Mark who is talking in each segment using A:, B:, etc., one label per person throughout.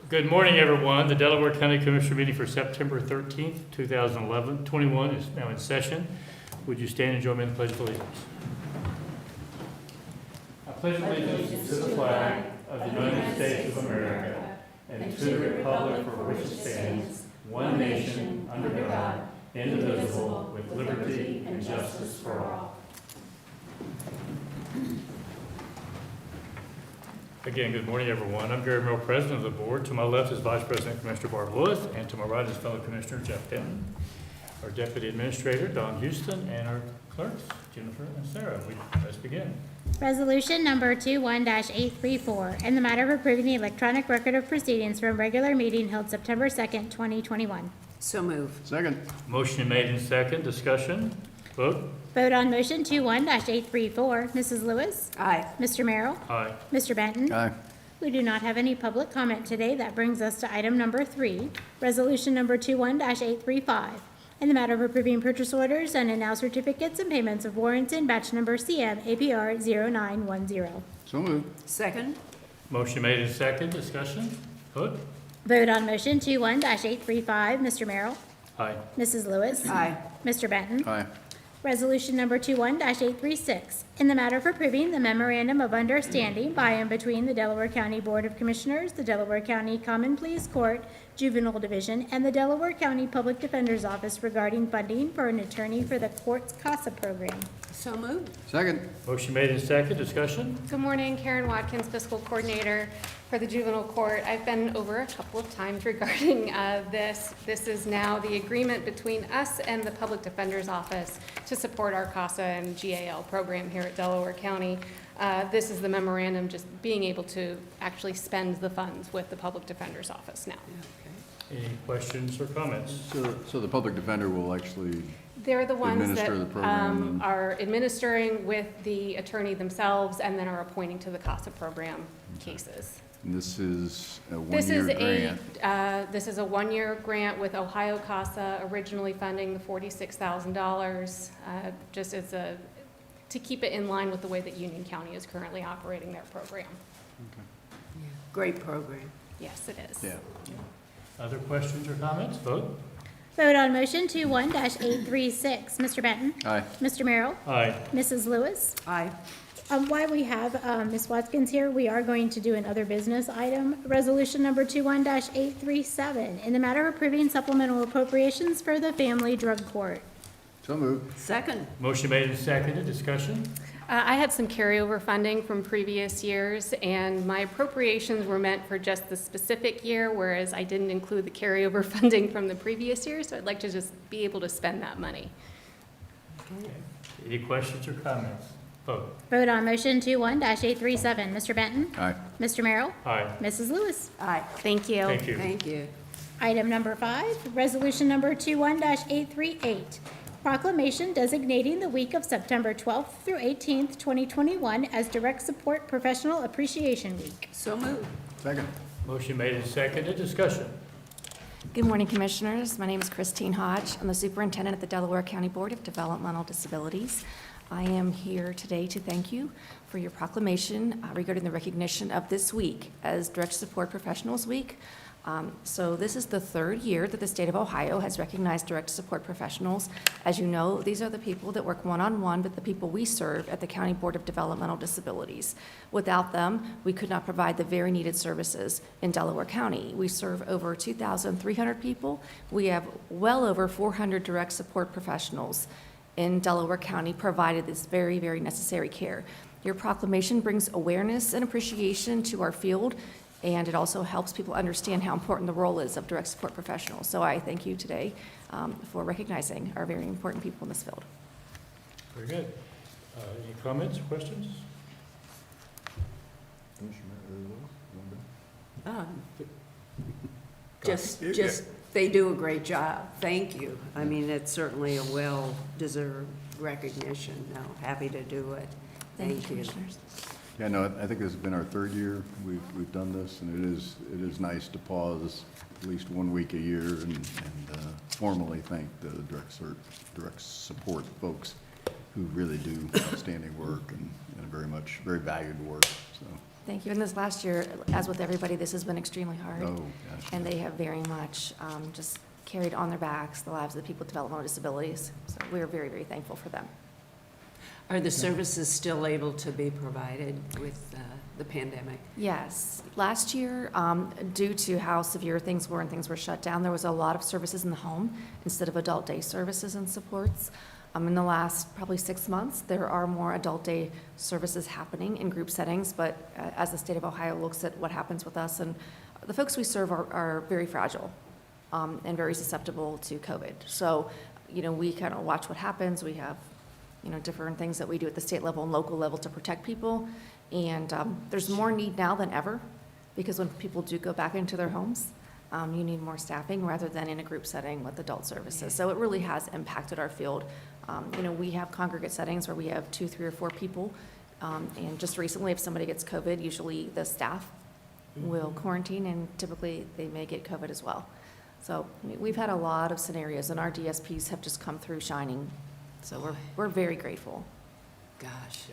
A: Good morning, everyone. The Delaware County Commissioner meeting for September 13th, 2021 is now in session. Would you stand and join me in the Pledge of Allegiance? I pledge allegiance to the flag of the United States of America and to the republic for which it stands, one nation, under God, indivisible, with liberty and justice for all. Again, good morning, everyone. I'm Gary Merrill, President of the Board. To my left is Vice President Commissioner Barb Lewis, and to my right is fellow Commissioner Jeff Denton, our Deputy Administrator, Don Houston, and our clerks, Jennifer and Sarah. Let's begin.
B: Resolution number 21-834, in the matter of approving the electronic record of proceedings from regular meeting held September 2nd, 2021.
C: So move.
D: Second.
A: Motion made in second. Discussion. Vote.
B: Vote on motion 21-834. Mrs. Lewis?
C: Aye.
B: Mr. Merrill?
A: Aye.
B: Mr. Benton?
D: Aye.
B: We do not have any public comment today. That brings us to item number 3, resolution number 21-835, in the matter of approving purchase orders and now certificates and payments of warrants in batch number CM APR 0910.
D: So moved.
C: Second.
A: Motion made in second. Discussion. Vote.
B: Vote on motion 21-835. Mr. Merrill?
A: Aye.
B: Mrs. Lewis?
C: Aye.
B: Mr. Benton?
D: Aye.
B: Resolution number 21-836, in the matter of approving the memorandum of understanding by and between the Delaware County Board of Commissioners, the Delaware County Common Pleas Court, Juvenile Division, and the Delaware County Public Defender's Office regarding funding for an attorney for the court's CASA program.
C: So moved.
D: Second.
A: Motion made in second. Discussion.
E: Good morning, Karen Watkins, Fiscal Coordinator for the Juvenile Court. I've been over a couple of times regarding this. This is now the agreement between us and the Public Defender's Office to support our CASA and GAL program here at Delaware County. This is the memorandum, just being able to actually spend the funds with the Public Defender's Office now.
A: Any questions or comments?
D: So the public defender will actually,
E: They're the ones that
D: Administer the program and-
E: are administering with the attorney themselves and then are appointing to the CASA program cases.
D: and this is a
E: This is
D: one-year grant.
E: this is a one-year grant with Ohio CASA originally funding the $46,000, just as to keep it in line with the way that Union County is currently operating their program.
C: Great program.
E: Yes, it is.
D: Yeah.
A: Other questions or comments? Vote.
B: Vote on motion 21-836. Mr. Benton?
D: Aye.
B: Mr. Merrill?
A: Aye.
B: Mrs. Lewis?
C: Aye.
B: While we have Ms. Watkins here, we are going to do an other business item. Resolution number 21-837, in the matter of approving supplemental appropriations for the Family Drug Court.
D: So moved.
C: Second.
A: Motion made and seconded. Discussion.
E: I had some carryover funding from previous years, and my appropriations were meant for just the specific year, whereas I didn't include the carryover funding from the previous year, so I'd like to just be able to spend that money.
A: Okay. Any questions or comments? Vote.
B: Vote on motion 21-837. Mr. Benton?
D: Aye.
B: Mr. Merrill?
A: Aye.
B: Mrs. Lewis?
C: Aye.
E: Thank you.
A: Thank you.
C: Thank you.
B: Item number 5, resolution number 21-838, proclamation designating the week of September 12th through 18th, 2021 as Direct Support Professional Appreciation Week.
C: So moved.
D: Second.
A: Motion made and seconded. Discussion.
F: Good morning, Commissioners. My name is Christine Hodge. I'm the Superintendent at the Delaware County Board of Developmental Disabilities. I am here today to thank you for your proclamation regarding the recognition of this week as Direct Support Professionals Week. So this is the third year that the state of Ohio has recognized direct support professionals. As you know, these are the people that work one-on-one with the people we serve at the County Board of Developmental Disabilities. Without them, we could not provide the very needed services in Delaware County. We serve over 2,300 people. We have well over 400 direct support professionals in Delaware County provided this very, very necessary care. Your proclamation brings awareness and appreciation to our field, and it also helps people understand how important the role is of direct support professionals. So I thank you today for recognizing our very important people in this field.
A: Very good. Any comments or questions?
C: Just, they do a great job. Thank you. I mean, it's certainly a well-deserved recognition. No, happy to do it. Thank you.
F: Commissioners.
D: Yeah, no, I think this has been our third year we've done this, and it is nice to pause at least 1 week a year and formally thank the direct support folks who really do outstanding work and very valued work. So
F: Thank you. And this last year, as with everybody, this has been extremely hard.
D: Oh, gosh.
F: And they have very much just carried on their backs the lives of the people with developmental disabilities. So we're very, very thankful for them.
C: Are the services still able to be provided with the pandemic?
F: Yes. Last year, due to how severe things were and things were shut down, there was a lot of services in the home instead of adult day services and supports. In the last probably 6 months, there are more adult day services happening in group settings, but as the state of Ohio looks at what happens with us, and the folks we serve are very fragile and very susceptible to COVID. So, we kind of watch what happens. We have, different things that we do at the state level and local level to protect people. And there's more need now than ever, because when people do go back into their homes, you need more staffing rather than in a group setting with adult services. So it really has impacted our field. We have congregate settings where we have 2, 3, or 4 people. And just recently, if somebody gets COVID, usually the staff will quarantine, and typically they may get COVID as well. So we've had a lot of scenarios, and our DSPs have just come through shining. So we're very grateful.
C: Gosh.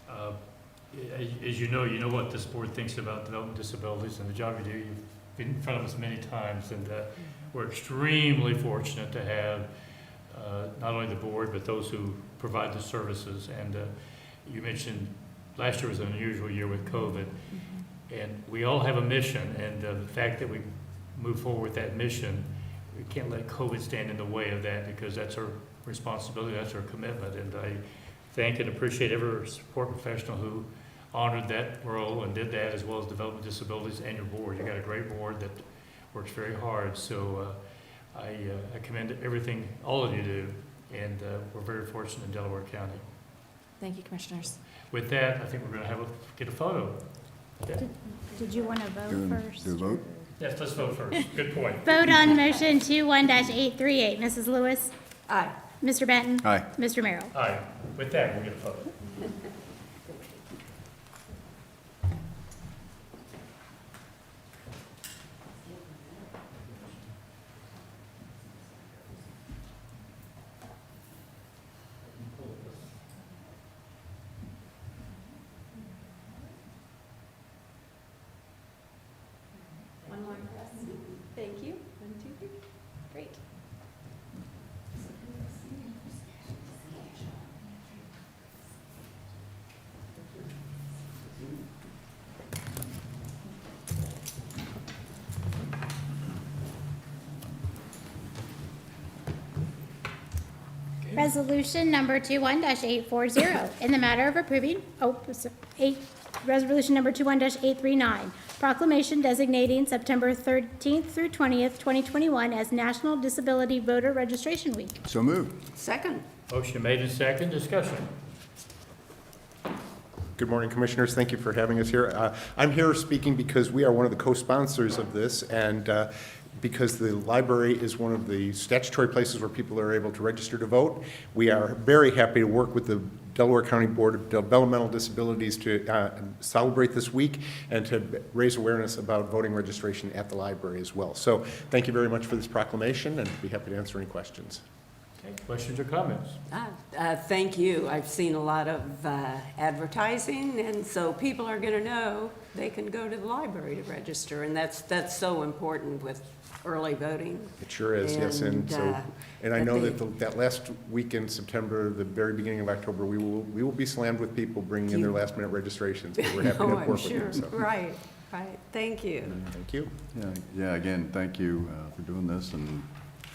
A: As you know what this board thinks about development disabilities and the job you do. You've been in front of us many times, and we're extremely fortunate to have not only the board, but those who provide the services. And you mentioned last year was an unusual year with COVID, and we all have a mission, and the fact that we move forward with that mission, we can't let COVID stand in the way of that, because that's our responsibility, that's our commitment. And I thank and appreciate every support professional who honored that role and did that, as well as development disabilities and your board. You got a great board that works very hard. So I commend everything all of you do, and we're very fortunate in Delaware County.
F: Thank you, Commissioners.
A: With that, I think we're going to get a photo. Okay.
B: Did you want to vote
D: Do
B: first?
D: a vote?
A: Yes, let's vote first. Good point.
B: Vote on motion 21-838. Mrs. Lewis?
C: Aye.
B: Mr. Benton?
D: Aye.
B: Mr. Merrill?
A: Aye. With that, we'll get a photo.
F: One more press. Thank you. 1, 2, 3. Great.
B: Resolution number 21-840, in the matter of approving, resolution number 21-839, proclamation designating September 13th through 20th, 2021 as National Disability Voter Registration Week.
D: So moved.
C: Second.
A: Motion made in second. Discussion.
G: Good morning, Commissioners. Thank you for having us here. I'm here speaking because we are one of the co-sponsors of this, and because the library is one of the statutory places where people are able to register to vote. We are very happy to work with the Delaware County Board of Developmental Disabilities to celebrate this week and to raise awareness about voting registration at the library as well. So thank you very much for this proclamation, and I'd be happy to answer any questions.
A: Okay. Questions or comments?
C: Thank you. I've seen a lot of advertising, and so people are going to know they can go to the library to register, and that's so important with early voting.
G: It sure is, yes. And I know that that last week in September, the very beginning of October, we will be slammed with people bringing in their last-minute registrations. But we're happy to
C: Oh,
G: work
C: I'm
G: with
C: sure.
G: you. So.
C: Right. Thank you.
G: Thank you.
D: Yeah, again, thank you for doing this, and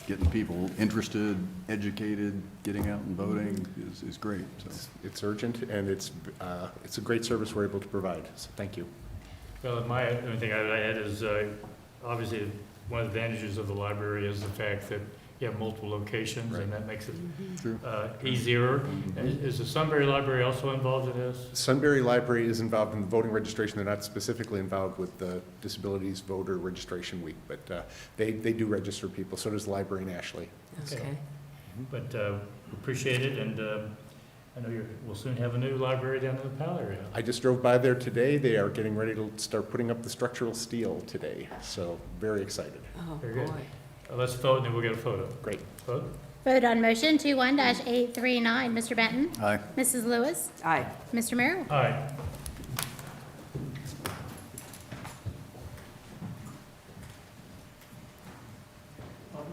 D: getting people interested, educated, getting out and voting is great. So.
G: It's urgent, and it's a great service we're able to provide. So thank you.
A: Well, my only thing I would add is obviously one of the advantages of the library is the fact that you have multiple locations,
G: Right.
A: and that makes it
D: True.
A: easier. Is the Sunbury Library also involved in this?
G: Sunbury Library is involved in the voting registration. They're not specifically involved with the Disabilities Voter Registration Week, but they do register people. So does the library in Ashley.
C: Okay.
A: But appreciate it, and I know we'll soon have a new library down in the Powell area.
G: I just drove by there today. They are getting ready to start putting up the structural steel today. So very excited.
C: Oh,
A: Very good.
C: boy.
A: Let's vote, and then we'll get a photo.
G: Great.
A: Vote.
B: Vote on motion 21-839. Mr. Benton?
D: Aye.
B: Mrs. Lewis?
C: Aye.
B: Mr. Merrill?
A: Aye.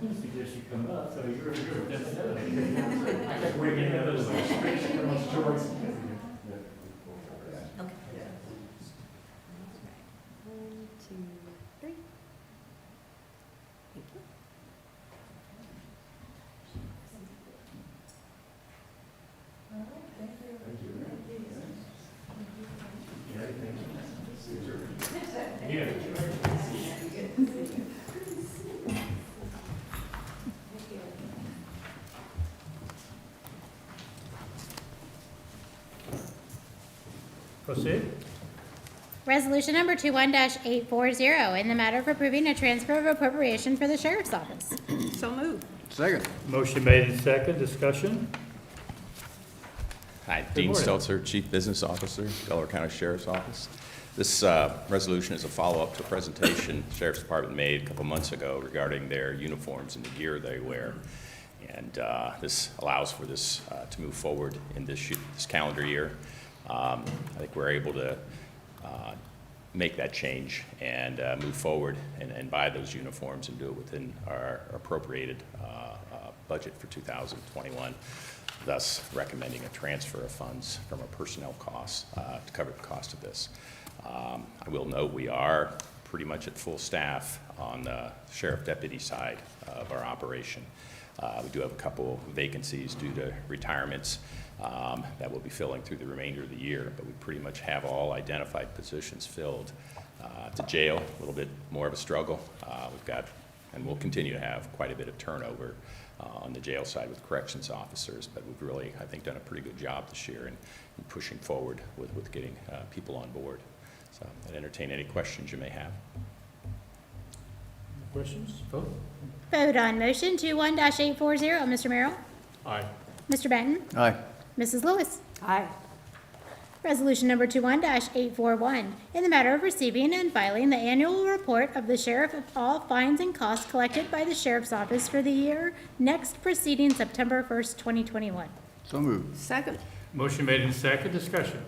A: I suggest you come up, so you're definitely. I think we're getting those stories.
C: One, two, three. Thank you.
A: Yeah. Proceed.
B: Resolution number 21-840, in the matter of approving a transfer of appropriation for the sheriff's office.
C: So moved.
D: Second.
A: Motion made in second, discussion.
H: Hi,
A: Good
H: Dean
A: morning.
H: Stelzer, Chief Business Officer, Delaware County Sheriff's Office. This resolution is a follow-up to a presentation the Sheriff's Department made a couple months ago regarding their uniforms and the gear they wear. And this allows for this to move forward in this calendar year. I think we're able to make that change and move forward and buy those uniforms and do it within our appropriated budget for 2021, thus recommending a transfer of funds from our personnel costs to cover the cost of this. I will note we are pretty much at full staff on the sheriff deputy side of our operation. We do have a couple vacancies due to retirements that we'll be filling through the remainder of the year, but we pretty much have all identified positions filled. The jail, a little bit more of a struggle. We've got, and we'll continue to have, quite a bit of turnover on the jail side with corrections officers, but we've really, I think, done a pretty good job this year in pushing forward with getting people on board. So I'd entertain any questions you may have.
A: Questions? Vote.
B: Vote on motion 21-840. Mr. Merrill?
A: Aye.
B: Mr. Benton?
D: Aye.
B: Mrs. Lewis?
C: Aye.
B: Resolution number 21-841, in the matter of receiving and filing the annual report of the sheriff of all fines and costs collected by the sheriff's office for the year next preceding September 1st, 2021.
D: So moved.
C: Second.
A: Motion made in second, discussion.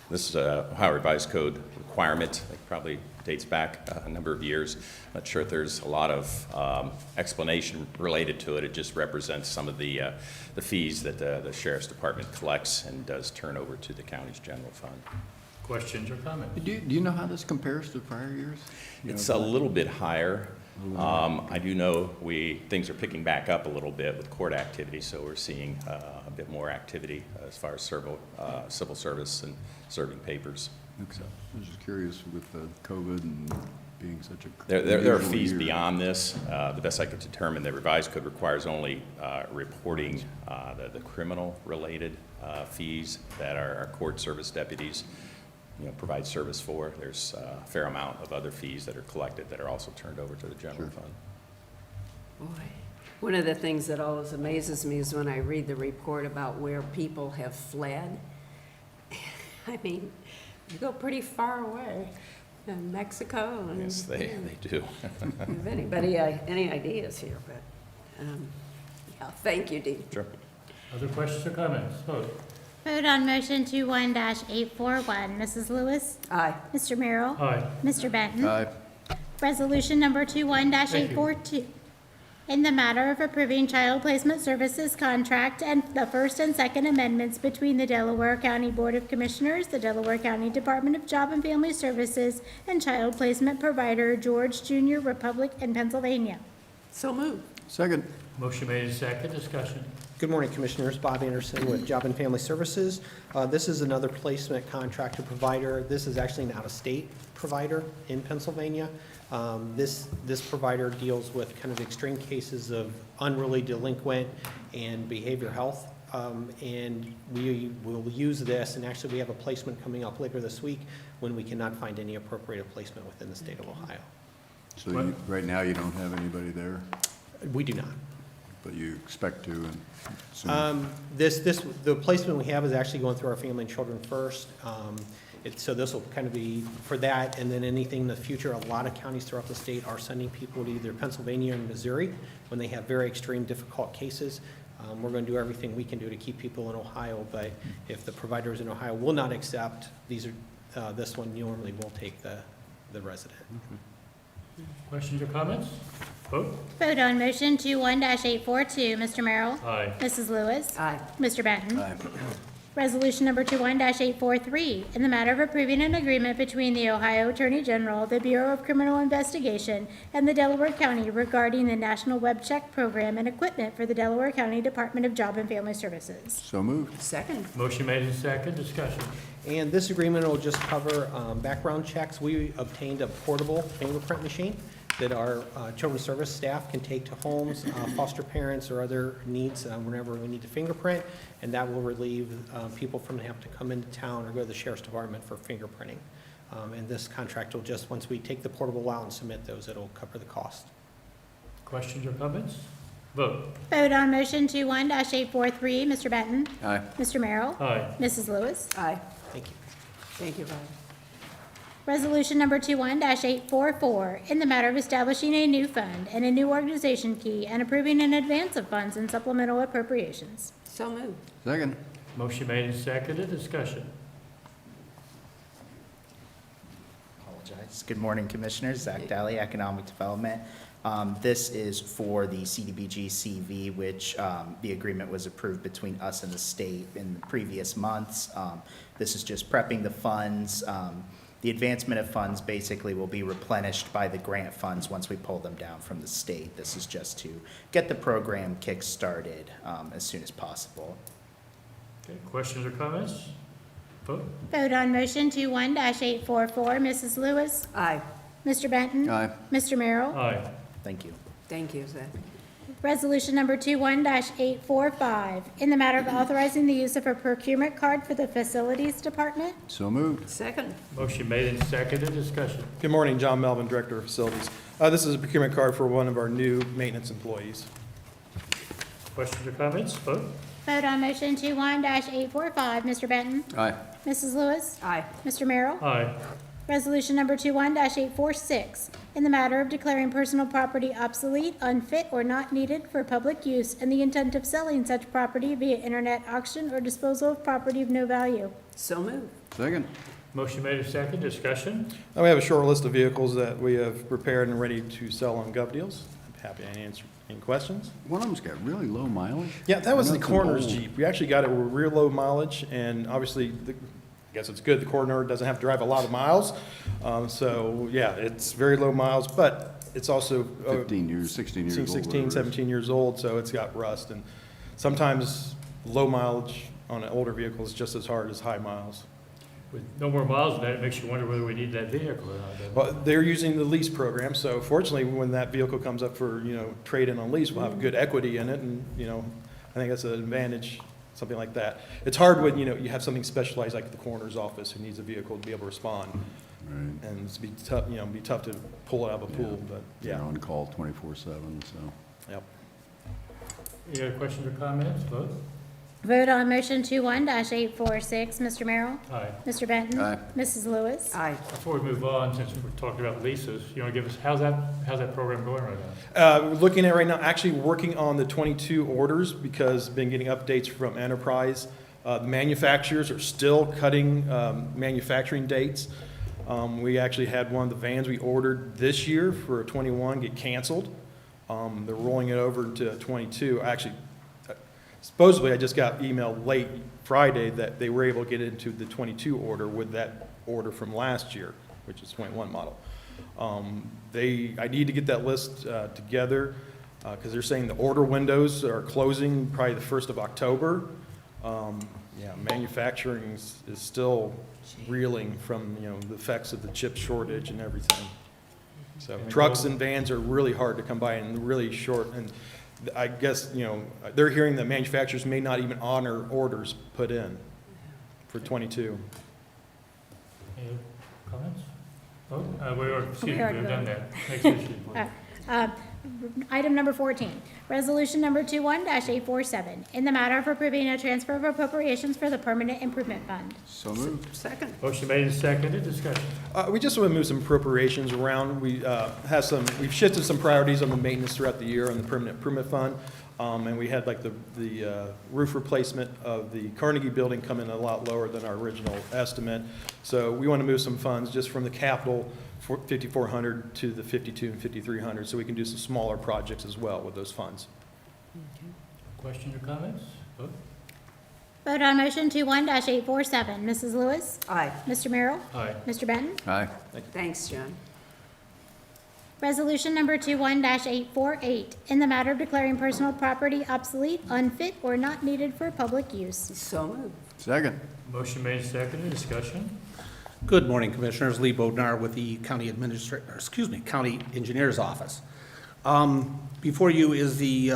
H: This is a Ohio Revised Code requirement that probably dates back a number of years. Not sure if there's a lot of explanation related to it. It just represents some of the fees that the Sheriff's Department collects and does turn over to the county's general fund.
A: Questions or comments?
D: Do you know how this compares to prior years? You
H: It's
D: know,
H: a little bit higher. I do know things are picking back up a little bit with court activity, so we're seeing a bit more activity as far as civil service and serving papers.
D: Okay. I was just curious with the COVID and being such a.
H: There are
D: unusual
H: fees
D: year.
H: beyond this. The best I could determine, the revised code requires only reporting the criminal-related fees that our court service deputies, provide service for. There's a fair amount of other fees that are collected that are also turned over to the general
D: Sure.
H: fund.
C: Boy, one of the things that always amazes me is when I read the report about where people have fled. I mean, you go pretty far away, in Mexico and.
H: Yes, they do.
C: If anybody, any ideas here, but, yeah, thank you, Dee.
H: Sure.
A: Other questions or comments? Vote.
B: Vote on motion 21-841. Mrs. Lewis?
C: Aye.
B: Mr. Merrill?
A: Aye.
B: Mr. Benton?
D: Aye.
B: Resolution number 21-842, in the matter of approving child placement services contract and the first and second amendments between the Delaware County Board of Commissioners, the Delaware County Department of Job and Family Services, and child placement provider George Junior Republic in Pennsylvania.
C: So moved.
D: Second.
A: Motion made in second, discussion.
I: Good morning, Commissioners. Bob Anderson with Job and Family Services. This is another placement contractor provider. This is actually an out-of-state provider in Pennsylvania. This provider deals with kind of extreme cases of unruly delinquent and behavioral health. And we will use this, and actually we have a placement coming up later this week when we cannot find any appropriate placement within the state of Ohio.
D: So right now you don't have anybody there,
I: We do not.
D: but you expect to and soon?
I: The placement we have is actually going through our Family and Children First. So this will kind of be for that, and then anything in the future. A lot of counties throughout the state are sending people to either Pennsylvania or Missouri when they have very extreme, difficult cases. We're going to do everything we can do to keep people in Ohio, but if the providers in Ohio will not accept, this one normally will take the resident.
A: Questions or comments? Vote.
B: Vote on motion 21-842, Mr. Merrill.
A: Aye.
B: Mrs. Lewis.
C: Aye.
B: Mr. Benton.
D: Aye.
B: Resolution number 21-843, in the matter of approving an agreement between the Ohio Attorney General, the Bureau of Criminal Investigation, and the Delaware County regarding the National Web Check Program and equipment for the Delaware County Department of Job and Family Services.
D: So moved.
C: Second.
A: Motion made and second, discussion.
I: And this agreement will just cover background checks. We obtained a portable fingerprint machine that our children's service staff can take to homes, foster parents, or other needs whenever we need to fingerprint, and that will relieve people from having to come into town or go to the sheriff's department for fingerprinting. And this contract will just, once we take the portable out and submit those, it'll cover the cost.
A: Questions or comments? Vote.
B: Vote on motion 21-843, Mr. Benton.
D: Aye.
B: Mr. Merrill.
A: Aye.
B: Mrs. Lewis.
C: Aye.
I: Thank you.
C: Thank you, Bob.
B: Resolution number 21-844, in the matter of establishing a new fund and a new organization key and approving an advance of funds and supplemental appropriations.
C: So moved.
D: Second.
A: Motion made and seconded, discussion.
J: Apologize. Good morning, Commissioners. Zach Daly, Economic Development. This is for the CDBG CV, which the agreement was approved between us and the state in the previous months. This is just prepping the funds. The advancement of funds basically will be replenished by the grant funds once we pull them down from the state. This is just to get the program kick-started as soon as possible.
A: Okay, questions or comments? Vote.
B: Vote on motion 21-844, Mrs. Lewis.
C: Aye.
B: Mr. Benton.
D: Aye.
B: Mr. Merrill.
A: Aye.
J: Thank you.
C: Thank you, Zach.
B: Resolution number 21-845, in the matter of authorizing the use of a procurement card for the Facilities Department.
D: So moved.
C: Second.
A: Motion made and seconded, discussion.
K: Good morning, John Melvin, Director of Facilities. This is a procurement card for one of our new maintenance employees.
A: Questions or comments? Vote.
B: Vote on motion 21-845, Mr. Benton.
D: Aye.
B: Mrs. Lewis.
C: Aye.
B: Mr. Merrill.
A: Aye.
B: Resolution number 21-846, in the matter of declaring personal property obsolete, unfit, or not needed for public use, and the intent of selling such property via internet auction or disposal of property of no value.
C: So moved.
D: Second.
A: Motion made and seconded, discussion.
K: We have a short list of vehicles that we have prepared and ready to sell on Gov Deals. I'm happy to answer any questions.
D: One of them's got really low mileage.
K: Yeah, that was
D: I know
K: the
D: it's an
K: coroner's
D: old-
K: Jeep. We actually got it with real low mileage, and obviously, I guess it's good the coroner doesn't have to drive a lot of miles. So, yeah, it's very low miles, but it's also
D: 15 years, 16 years old.
K: 16,
D: whatever it is.
K: 17 years old, so it's got rust. And sometimes low mileage on an older vehicle is just as hard as high miles.
A: With no more miles than that, it makes you wonder whether we need that vehicle or not, doesn't it?
K: Well, they're using the lease program, so fortunately, when that vehicle comes up for, trade-in on lease, we'll have good equity in it, and, I think that's an advantage, something like that. It's hard when, you have something specialized like the coroner's office who needs a vehicle to be able to respond.
D: Right.
K: And it's be tough to pull it out of a pool, but,
D: They're
K: yeah,
D: on call 24/7, so.
K: yep.
A: Any other questions or comments? Vote.
B: Vote on motion 21-846, Mr. Merrill.
A: Aye.
B: Mr. Benton.
D: Aye.
B: Mrs. Lewis.
C: Aye.
A: Before we move on, since we're talking about leases, you want to give us, how's that program going right now?
K: We're looking at right now, actually working on the 22 orders because been getting updates from Enterprise. The manufacturers are still cutting manufacturing dates. We actually had one of the vans we ordered this year for a 21 get canceled. They're rolling it over to 22. Actually, supposedly I just got email late Friday that they were able to get into the 22 order with that order from last year, which is 21 model. I need to get that list together because they're saying the order windows are closing probably the 1st of October. Manufacturing is still reeling from, the effects of the chip shortage and everything. So trucks and vans are really hard to come by and really short. And I guess, they're hearing that manufacturers may not even honor orders put in for 22.
A: Any other comments? Vote. We've
B: already
A: done that. Next issue, please.
B: Item number 14, resolution number 21-847, in the matter of approving a transfer of appropriations for the Permanent Improvement Fund.
D: So moved.
C: Second.
A: Motion made and seconded, discussion.
K: We just want to move some appropriations around. We've shifted some priorities on the maintenance throughout the year on the Permanent Improvement Fund. And we had like the roof replacement of the Carnegie Building come in a lot lower than our original estimate. So we want to move some funds just from the capital 5,400 to the 52 and 5,300, so we can do some smaller projects as well with those funds.
A: Questions or comments? Vote.
B: Vote on motion 21-847. Mrs. Lewis?
C: Aye.
B: Mr. Merrill?
A: Aye.
B: Mr. Benton?
D: Aye.
C: Thanks, John.
B: Resolution number 21-848, in the matter of declaring personal property obsolete, unfit, or not needed for public use.
C: So moved.
D: Second.
A: Motion made and seconded, discussion.
L: Good morning, Commissioners. Lee Bodnar with the County County Engineer's Office. Before you is the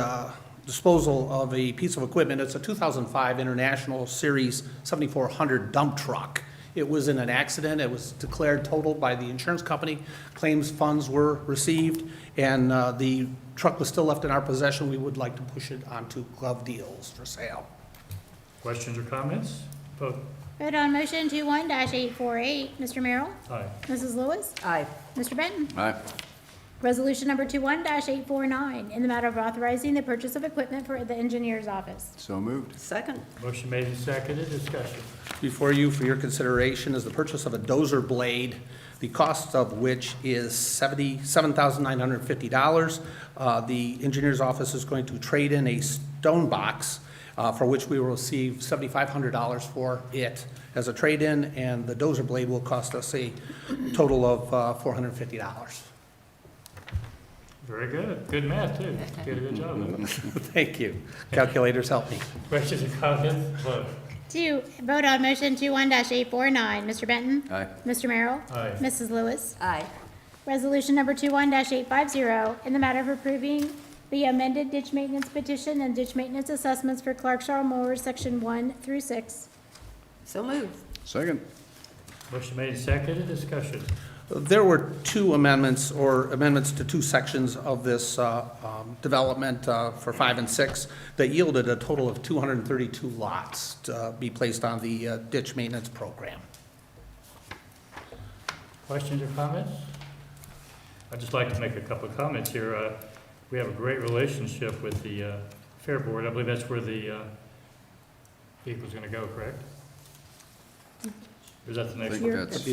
L: disposal of a piece of equipment. It's a 2005 International Series 7400 dump truck. It was in an accident. It was declared totaled by the insurance company. Claims funds were received, and the truck was still left in our possession. We would like to push it onto Glove Deals for sale.
A: Questions or comments? Vote.
B: Vote on motion 21-848. Mr. Merrill?
A: Aye.
B: Mrs. Lewis?
C: Aye.
B: Mr. Benton?
D: Aye.
B: Resolution number 21-849, in the matter of authorizing the purchase of equipment for the engineer's office.
D: So moved.
C: Second.
A: Motion made and seconded, discussion.
L: Before you, for your consideration, is the purchase of a dozer blade, the cost of which is $77,950. The engineer's office is going to trade in a stone box, for which we will receive $7,500 for it as a trade-in, and the dozer blade will cost us a total of $450.
A: Very good. Good math, too. Did a good job of it.
L: Thank you. Calculators help me.
A: Questions or comments? Vote.
B: Vote on motion 21-849. Mr. Benton?
D: Aye.
B: Mr. Merrill?
A: Aye.
B: Mrs. Lewis?
C: Aye.
B: Resolution number 21-850, in the matter of approving the amended ditch maintenance petition and ditch maintenance assessments for Clark-Charles Moore, Section 1 through 6.
C: So moved.
D: Second.
A: Motion made and seconded, discussion.
L: There were two amendments, or amendments to two sections of this development for 5 and 6 that yielded a total of 232 lots to be placed on the ditch maintenance program.
A: Questions or comments? I'd just like to make a couple of comments here. We have a great relationship with the Fair Board. I believe that's where the vehicle's going to go, correct? Or is that the
D: I
A: next
D: think
A: one?
D: that's,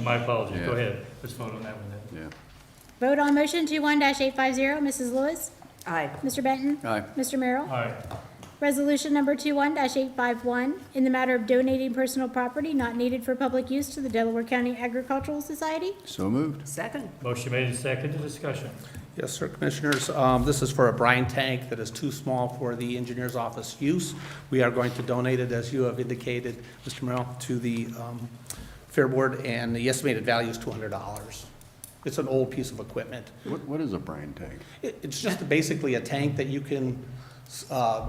A: My apologies. Go
D: Yeah.
A: ahead. Let's vote on that one then.
D: yeah.
B: Vote on motion 21-850. Mrs. Lewis?
C: Aye.
B: Mr. Benton?
D: Aye.
B: Mr. Merrill?
A: Aye.
B: Resolution number 21-851, in the matter of donating personal property not needed for public use to the Delaware County Agricultural Society.
D: So moved.
C: Second.
A: Motion made and seconded, discussion.
L: Yes, sir, Commissioners. This is for a brine tank that is too small for the engineer's office use. We are going to donate it, as you have indicated, Mr. Merrill, to the Fair Board, and the estimated value is $200. It's an old piece of equipment.
D: What is a brine tank?
L: It's just basically a tank that you can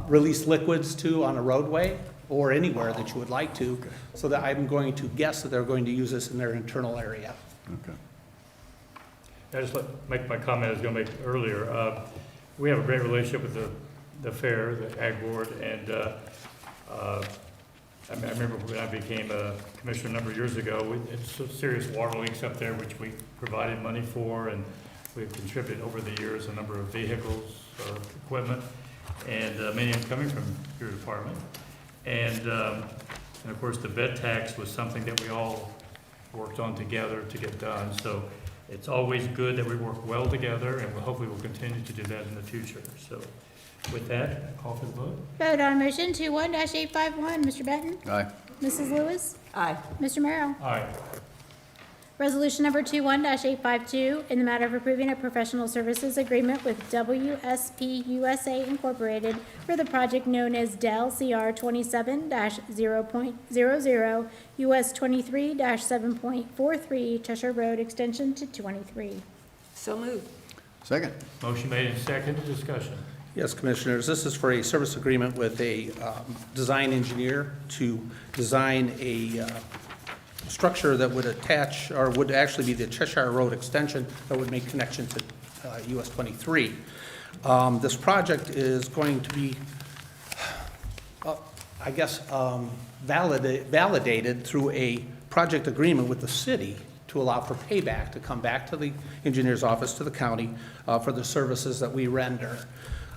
L: release liquids to on a roadway or anywhere that you would like to, so that I'm going to guess that they're going to use this in their internal area.
D: Okay.
A: I just make my comment I was going to make earlier. We have a great relationship with the fair, the Ag Board, and I remember when I became a commissioner a number of years ago, it's some serious water leaks up there, which we provided money for, and we've contributed over the years a number of vehicles or equipment, and many of them coming from your department. And of course, the bed tax was something that we all worked on together to get done. So it's always good that we work well together, and hopefully we'll continue to do that in the future. So with that, I call for the vote.
B: Vote on motion 21-851. Mr. Benton?
D: Aye.
B: Mrs. Lewis?
C: Aye.
B: Mr. Merrill?
A: Aye.
B: Resolution number 21-852, in the matter of approving a professional services agreement with WSP USA Incorporated for the project known as Dell CR 27-0.00 US 23-7.43 Cheshire Road Extension to 23.
C: So moved.
D: Second.
A: Motion made and seconded, discussion.
L: Yes, Commissioners, this is for a service agreement with a design engineer to design a structure that would attach, or would actually be the Cheshire Road extension that would make connection to US 23. This project is going to be, validated through a project agreement with the city to allow for payback, to come back to the engineer's office, to the county, for the services that we render.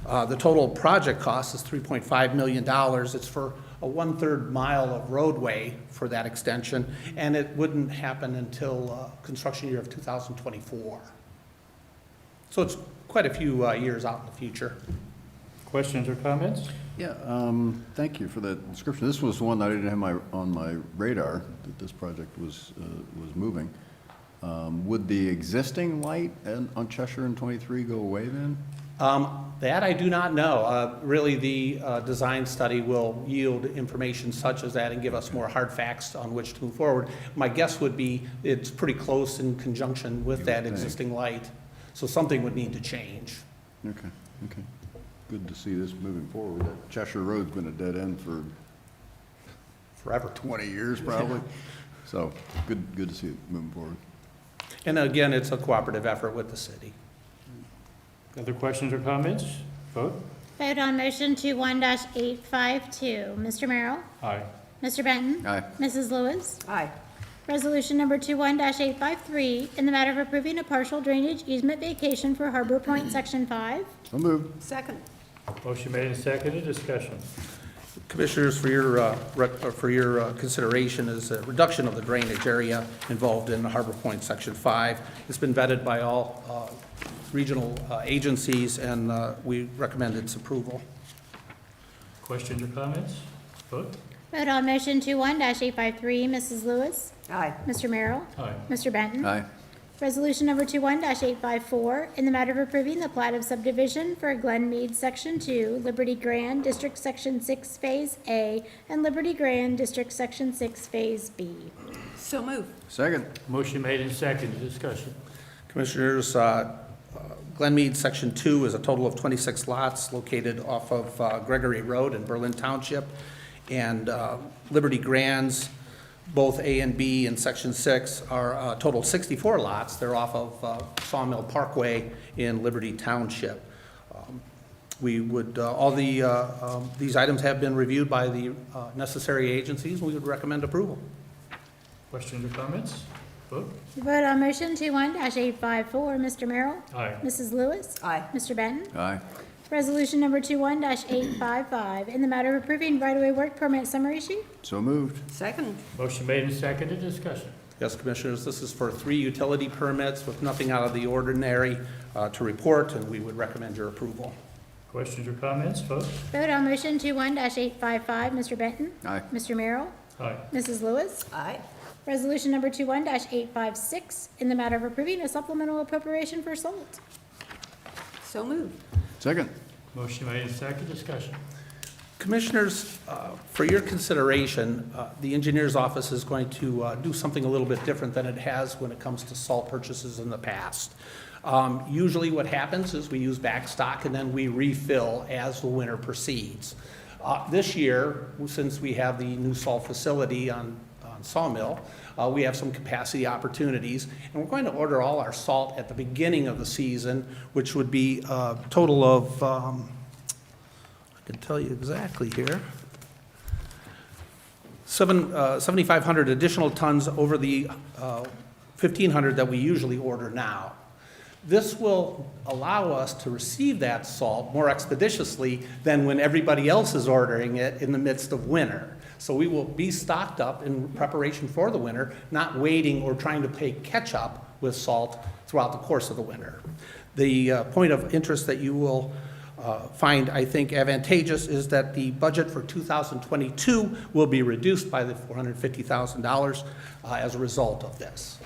L: The total project cost is $3.5 million. It's for a 1/3 mile of roadway for that extension, and it wouldn't happen until construction year of 2024. So it's quite a few years out in the future.
A: Questions or comments?
D: Yeah, thank you for that description. This was one that I didn't have on my radar, that this project was moving. Would the existing light on Cheshire and 23 go away then?
L: That I do not know. Really, the design study will yield information such as that and give us more hard facts on which to move forward. My guess would be it's pretty close in conjunction with that existing light, so something would need to change.
D: Okay. Good to see this moving forward. That Cheshire Road's been a dead end for
L: Forever.
D: 20 years probably. So good to see it moving forward.
L: And again, it's a cooperative effort with the city.
A: Other questions or comments? Vote.
B: Vote on motion 21-852. Mr. Merrill?
A: Aye.
B: Mr. Benton?
D: Aye.
B: Mrs. Lewis?
C: Aye.
B: Resolution number 21-853, in the matter of approving a partial drainage easement vacation for Harbor Point, Section 5.
D: So moved.
C: Second.
A: Motion made and seconded, discussion.
L: Commissioners, for your consideration is a reduction of the drainage area involved in Harbor Point Section 5. It's been vetted by all regional agencies, and we recommend its approval.
A: Questions or comments? Vote.
B: Vote on motion 21-853. Mrs. Lewis?
C: Aye.
B: Mr. Merrill?
A: Aye.
B: Mr. Benton?
D: Aye.
B: Resolution number 21-854, in the matter of approving the plat of subdivision for Glenmead Section 2, Liberty Grand District Section 6 Phase A, and Liberty Grand District Section 6 Phase B.
C: So move.
D: Second.
A: Motion made and seconded, discussion.
L: Commissioners, Glenmead Section 2 is a total of 26 lots located off of Gregory Road in Berlin Township, and Liberty Grands, both A and B in Section 6, are a total of 64 lots. They're off of Sawmill Parkway in Liberty Township. We would, these items have been reviewed by the necessary agencies. We would recommend approval.
A: Questions or comments? Vote.
B: Vote on motion 21-854. Mr. Merrill?
A: Aye.
B: Mrs. Lewis?
C: Aye.
B: Mr. Benton?
D: Aye.
B: Resolution number 21-855, in the matter of approving right-of-way work permit summary sheet.
D: So moved.
C: Second.
A: Motion made and seconded, discussion.
L: Yes, Commissioners, this is for 3 utility permits with nothing out of the ordinary to report, and we would recommend your approval.
A: Questions or comments? Vote.
B: Vote on motion 21-855. Mr. Benton?
D: Aye.
B: Mr. Merrill?
A: Aye.
B: Mrs. Lewis?
C: Aye.
B: Resolution number 21-856, in the matter of approving a supplemental appropriation for salt.
C: So moved.
D: Second.
A: Motion made and seconded, discussion.
L: Commissioners, for your consideration, the engineer's office is going to do something a little bit different than it has when it comes to salt purchases in the past. Usually what happens is we use back stock and then we refill as the winter proceeds. This year, since we have the new salt facility on Sawmill, we have some capacity opportunities, and we're going to order all our salt at the beginning of the season, which would be a total of, I can tell you exactly here, 7,500 additional tons over the 1,500 that we usually order now. This will allow us to receive that salt more expeditiously than when everybody else is ordering it in the midst of winter. So we will be stocked up in preparation for the winter, not waiting or trying to play catch up with salt throughout the course of the winter. The point of interest that you will find, I think, advantageous is that the budget for 2022 will be reduced by the $450,000 as a result of this.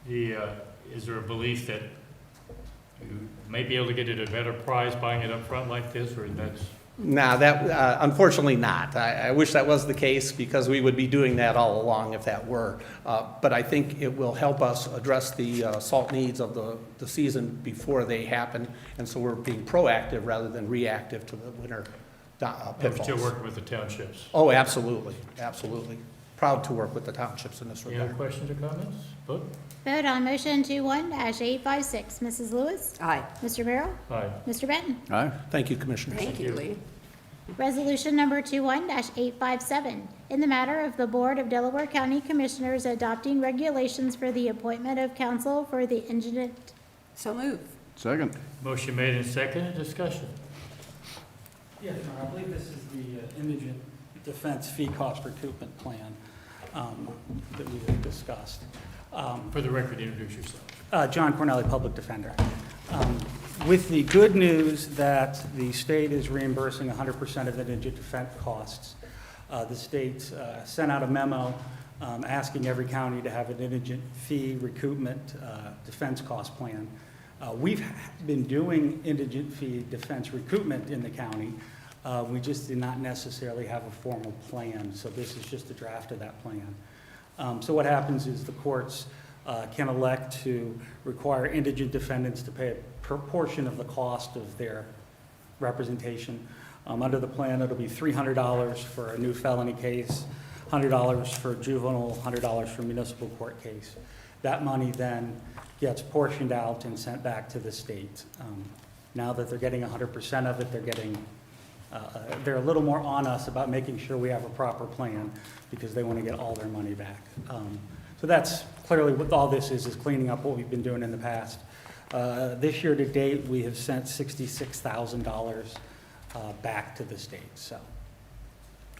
A: Is there a belief that you may be able to get it at a better price buying it up front like this, or that's?
L: No, that, unfortunately not. I wish that was the case because we would be doing that all along if that were. But I think it will help us address the salt needs of the season before they happen. And so we're being proactive rather than reactive to the winter
A: We're
L: pitfalls.
A: still working with the townships.
L: Oh, absolutely, absolutely. Proud to work with the townships in this
A: Any other
L: regard.
A: questions or comments? Vote.
B: Vote on motion 21-856. Mrs. Lewis?
C: Aye.
B: Mr. Merrill?
A: Aye.
B: Mr. Benton?
D: Aye.
L: Thank you, Commissioners.
C: Thank you,
A: you.
C: Lee.
B: Resolution number 21-857, in the matter of the Board of Delaware County Commissioners adopting regulations for the appointment of counsel for the indigent.
C: So moved.
D: Second.
A: Motion made and seconded, discussion.
L: Yes, I believe this is the indigent defense fee cost recoupment plan that we have discussed.
A: For the record, introduce yourself.
L: John Cornelli, Public Defender. With the good news that the state is reimbursing 100% of indigent defense costs, the state sent out a memo asking every county to have an indigent fee recoupment defense cost plan. We've been doing indigent fee defense recoupment in the county. We just did not necessarily have a formal plan, so this is just a draft of that plan. So what happens is the courts can elect to require indigent defendants to pay a proportion of the cost of their representation. Under the plan, it'll be $300 for a new felony case, $100 for juvenile, $100 for municipal court case. That money then gets portioned out and sent back to the state. Now that they're getting 100% of it, they're a little more on us about making sure we have a proper plan because they want to get all their money back. So that's clearly what all this is cleaning up what we've been doing in the past. This year to date, we have sent $66,000 back to the state. So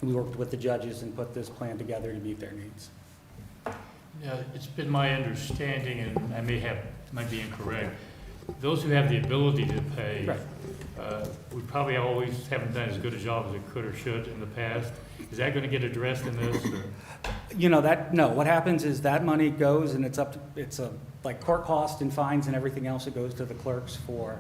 L: we worked with the judges and put this plan together to meet their needs.
A: Now, it's been my understanding, and I might be incorrect, those who have the ability to pay,
L: Right.
A: we probably always haven't done as good a job as it could or should in the past. Is that going to get addressed in this? Or?
L: No, what happens is that money goes and it's like court costs and fines and everything else, it goes to the clerks for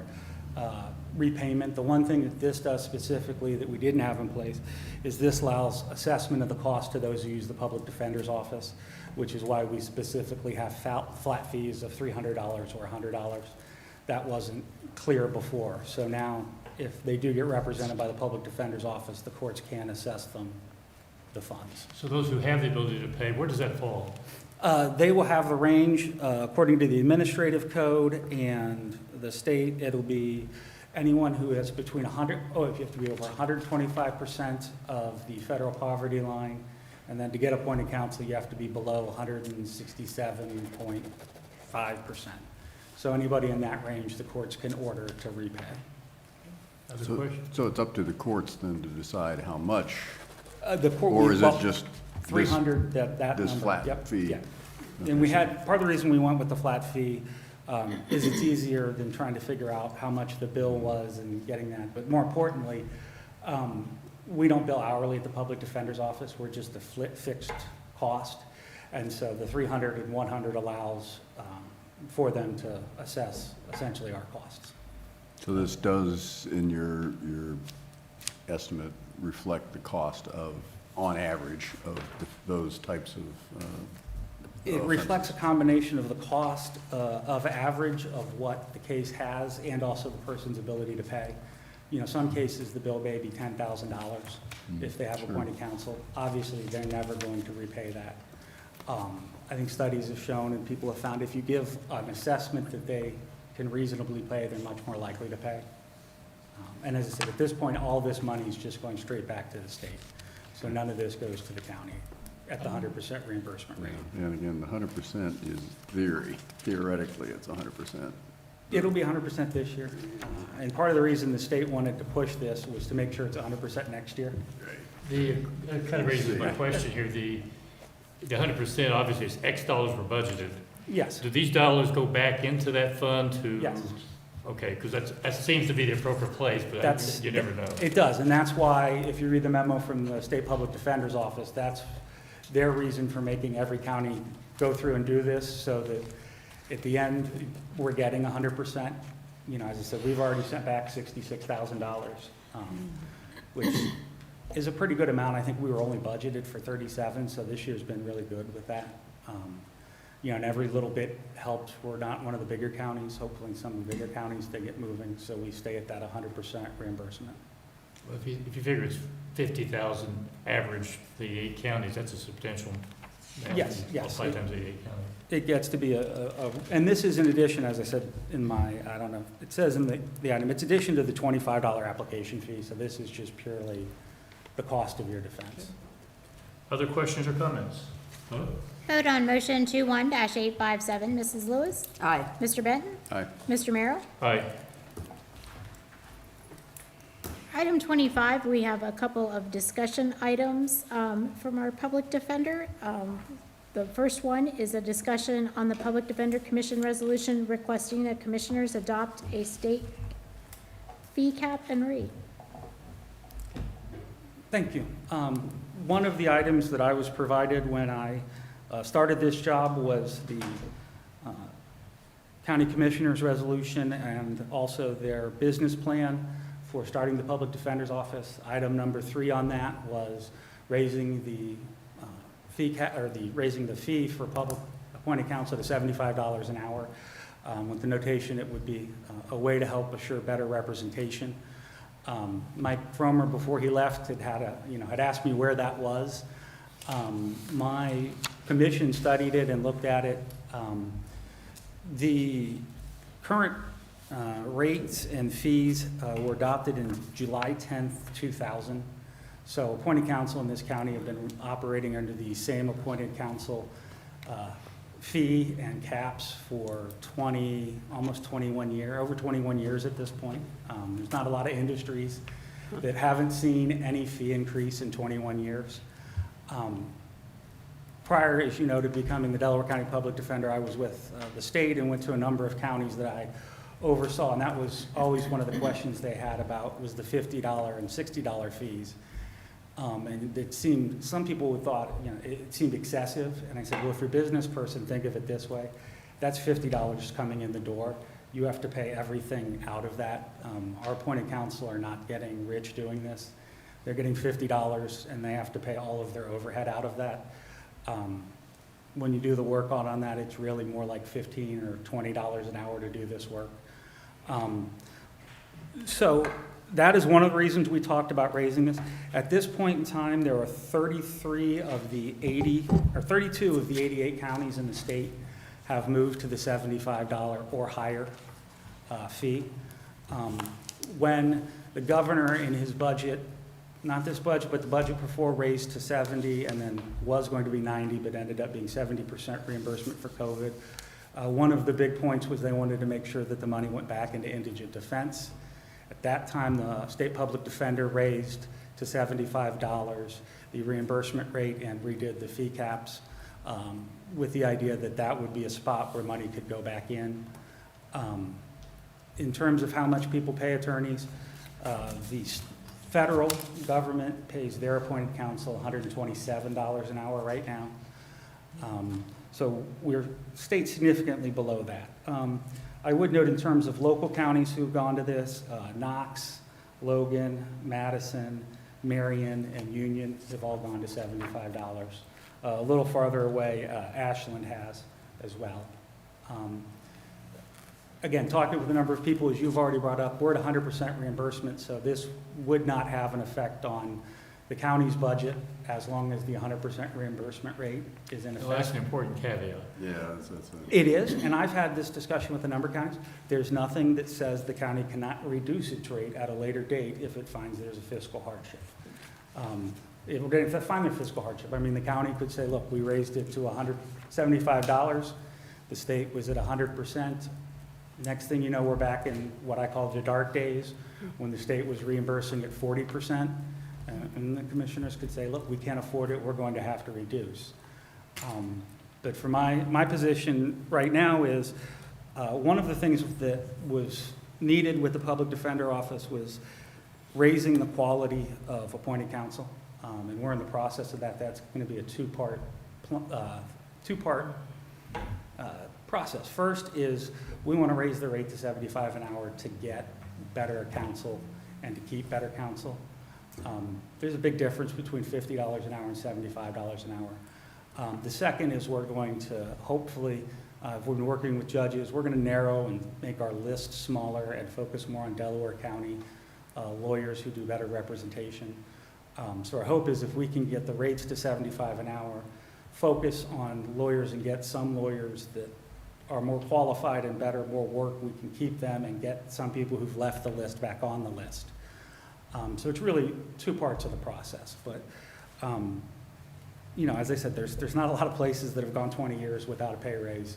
L: repayment. The one thing that this does specifically that we didn't have in place is this allows assessment of the cost to those who use the public defender's office, which is why we specifically have flat fees of $300 or $100. That wasn't clear before. So now, if they do get represented by the public defender's office, the courts can assess them the funds.
A: So those who have the ability to pay, where does that fall?
L: They will have the range, according to the administrative code and the state, it'll be anyone who is between if you have to be over 125% of the federal poverty line, and then to get appointed counsel, you have to be below 167.5%. So anybody in that range, the courts can order to repay.
A: Other questions?
D: So it's up to the courts then to decide how much,
L: The court,
D: or is it just
L: 300, that
D: this
L: number.
D: flat
L: Yep,
D: fee?
L: yeah. And we had, part of the reason we went with the flat fee is it's easier than trying to figure out how much the bill was and getting that. But more importantly, we don't bill hourly at the public defender's office. We're just a fixed cost. And so the 300 and 100 allows for them to assess essentially our costs.
D: So this does, in your estimate, reflect the cost of, on average, of those types of
L: It reflects a combination of the cost of average of what the case has and also the person's ability to pay. You know, some cases, the bill may be $10,000 if they have
D: Sure.
L: appointed counsel. Obviously, they're never going to repay that. I think studies have shown and people have found if you give an assessment that they can reasonably pay, they're much more likely to pay. And as I said, at this point, all this money is just going straight back to the state. So none of this goes to the county at the 100% reimbursement rate.
D: And again, the 100% is theory. Theoretically, it's 100%.
L: It'll be 100% this year. And part of the reason the state wanted to push this was to make sure it's 100% next year.
A: That kind of raises my question here. The 100%, obviously, is X dollars were budgeted.
L: Yes,
A: Do these dollars go back into that fund to?
L: yes.
A: Okay, because that seems to be the appropriate place, but
L: That's-
A: you never know.
L: It does, and that's why, if you read the memo from the State Public Defender's Office, that's their reason for making every county go through and do this, so that at the end, we're getting 100%. You know, as I said, we've already sent back $66,000, which is a pretty good amount. I think we were only budgeted for 37, so this year's been really good with that. You know, and every little bit helps. We're not one of the bigger counties. Hopefully, some of the bigger counties, they get moving, so we stay at that 100% reimbursement.
A: Well, if you figure it's 50,000 average, the 8 counties, that's a substantial.
L: Yes, yes.
A: 5 times the 8 counties.
L: It gets to be and this is in addition, as I said in my, I don't know, it says in the item, it's addition to the $25 application fee, so this is just purely the cost of your defense.
A: Other questions or comments? Vote.
B: Vote on motion 21-857. Mrs. Lewis?
C: Aye.
B: Mr. Benton?
D: Aye.
B: Mr. Merrill?
A: Aye.
B: Item 25, we have a couple of discussion items from our public defender. The first one is a discussion on the Public Defender Commission resolution requesting that commissioners adopt a state fee cap and rate.
M: Thank you. One of the items that I was provided when I started this job was the county commissioner's resolution and also their business plan for starting the public defender's office. Item number 3 on that was raising the raising the fee for public appointed counsel to $75 an hour, with the notation it would be a way to help assure better representation. Mike Fromer, before he left, had asked me where that was. My commission studied it and looked at it. The current rates and fees were adopted in July 10th, 2000. So appointed counsel in this county have been operating under the same appointed counsel fee and caps for almost 21 years, over 21 years at this point. There's not a lot of industries that haven't seen any fee increase in 21 years. Prior, as you know, to becoming the Delaware County Public Defender, I was with the state and went to a number of counties that I oversaw, and that was always one of the questions they had about was the $50 and $60 fees. And it seemed, some people thought, it seemed excessive, and I said, well, if you're a business person, think of it this way. That's $50 coming in the door. You have to pay everything out of that. Our appointed counsel are not getting rich doing this. They're getting $50, and they have to pay all of their overhead out of that. When you do the work on that, it's really more like $15 or $20 an hour to do this work. So that is one of the reasons we talked about raising this. At this point in time, there are 32 of the 88 counties in the state have moved to the $75 or higher fee. When the governor in his budget, not this budget, but the budget before, raised to 70 and then was going to be 90, but ended up being 70% reimbursement for COVID. One of the big points was they wanted to make sure that the money went back into indigent defense. At that time, the state public defender raised to $75 the reimbursement rate and redid the fee caps with the idea that that would be a spot where money could go back in. In terms of how much people pay attorneys, the federal government pays their appointed counsel $127 an hour right now. So we're state significantly below that. I would note in terms of local counties who've gone to this, Knox, Logan, Madison, Marion, and Union have all gone to $75. A little farther away, Ashland has as well. Again, talking with a number of people, as you've already brought up, we're at 100% reimbursement, so this would not have an effect on the county's budget as long as the 100% reimbursement rate is in effect.
A: Well, that's an important caveat.
D: Yeah, that's
M: It is, and I've had this discussion with a number of counties. There's nothing that says the county cannot reduce its rate at a later date if it finds there's a fiscal hardship. If they find a fiscal hardship, I mean, the county could say, look, we raised it to $175. The state was at 100%. Next thing you know, we're back in what I call the dark days, when the state was reimbursing at 40%. And the commissioners could say, look, we can't afford it, we're going to have to reduce. But for my position right now is, one of the things that was needed with the public defender office was raising the quality of appointed counsel. And we're in the process of that. That's going to be a two-part process. First is we want to raise the rate to $75 an hour to get better counsel and to keep better counsel. There's a big difference between $50 an hour and $75 an hour. The second is we're going to hopefully, we've been working with judges, we're going to narrow and make our list smaller and focus more on Delaware County lawyers who do better representation. So our hope is if we can get the rates to $75 an hour, focus on lawyers and get some lawyers that are more qualified and better, more work, we can keep them and get some people who've left the list back on the list. So it's really two parts of the process. But, as I said, there's not a lot of places that have gone 20 years without a pay raise,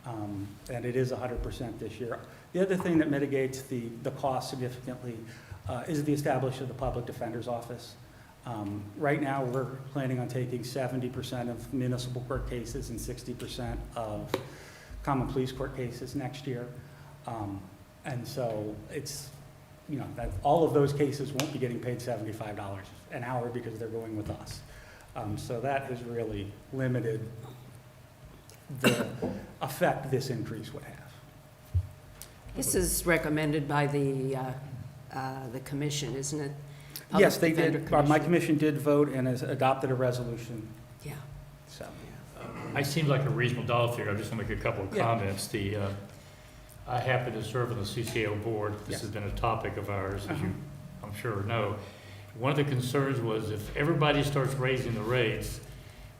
M: and it is 100% this year. The other thing that mitigates the cost significantly, is the establishment of the Public Defender's Office. Right now, we're planning on taking 70% of municipal court cases and 60% of common police court cases next year. And so it's, you know, that all of those cases won't be getting paid $75 an hour because they're going with us. So that has really limited the effect this increase would have.
C: This is recommended by the commission, isn't it?
M: Yes, they
C: Public
M: did.
C: Defender
M: My
C: Commission.
M: commission did vote and has adopted a resolution,
C: Yeah.
M: so.
A: I seem like a reasonable dollar figure. I just want to make a couple of
M: Yeah.
A: comments. I happen to serve on the CCAO board. This has been a topic of ours, as you, I'm sure, know. One of the concerns was if everybody starts raising the rates,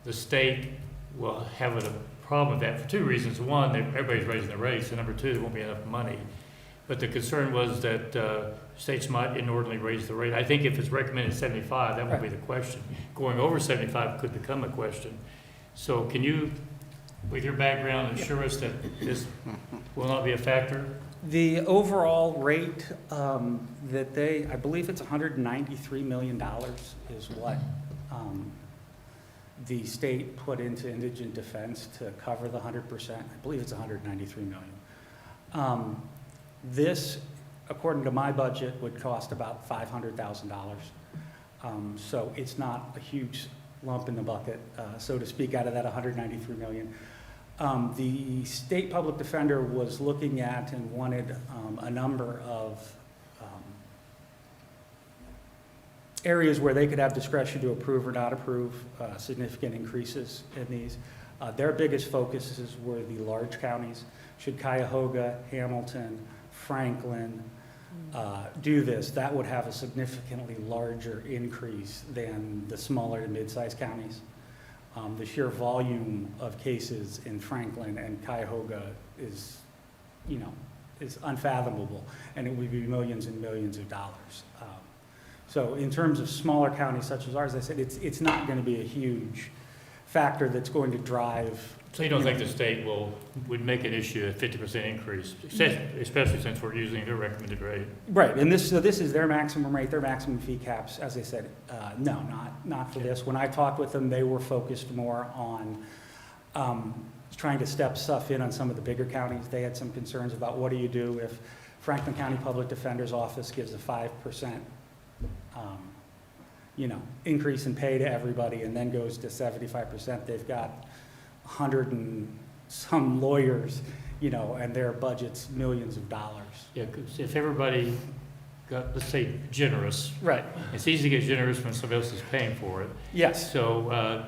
A: the state will have a problem with that for two reasons. One, everybody's raising the rates, and number two, there won't be enough money. But the concern was that states might inordinately raise the rate. I think if it's recommended 75, that won't be the question. Going over 75 could become a question. So can you, with your background, assure us that this will not be a factor?
M: The overall rate that they, I believe it's $193 million is what the state put into indigent defense to cover the 100%. I believe it's $193 million. This, according to my budget, would cost about $500,000. So it's not a huge lump in the bucket, so to speak, out of that $193 million. The state public defender was looking at and wanted a number of areas where they could have discretion to approve or not approve significant increases in these. Their biggest focuses were the large counties. Should Cuyahoga, Hamilton, Franklin do this, that would have a significantly larger increase than the smaller and mid-sized counties. The sheer volume of cases in Franklin and Cuyahoga is, you know, is unfathomable, and it would be millions and millions of dollars. So in terms of smaller counties such as ours, I said it's not going to be a huge factor that's going to drive.
A: So you don't think the state would make an issue a 50% increase, especially since we're using their recommended rate?
M: Right, and this is their maximum rate, their maximum fee caps. As I said, no, not for this. When I talked with them, they were focused more on trying to step stuff in on some of the bigger counties. They had some concerns about what do you do if Franklin County Public Defender's Office gives a 5% increase in pay to everybody and then goes to 75%. They've got 100 and some lawyers, and their budget's millions of dollars.
A: Yeah, 'cause if everybody got, let's say, generous.
M: Right.
A: It's easy to get generous when somebody else is paying for it.
M: Yes.
A: So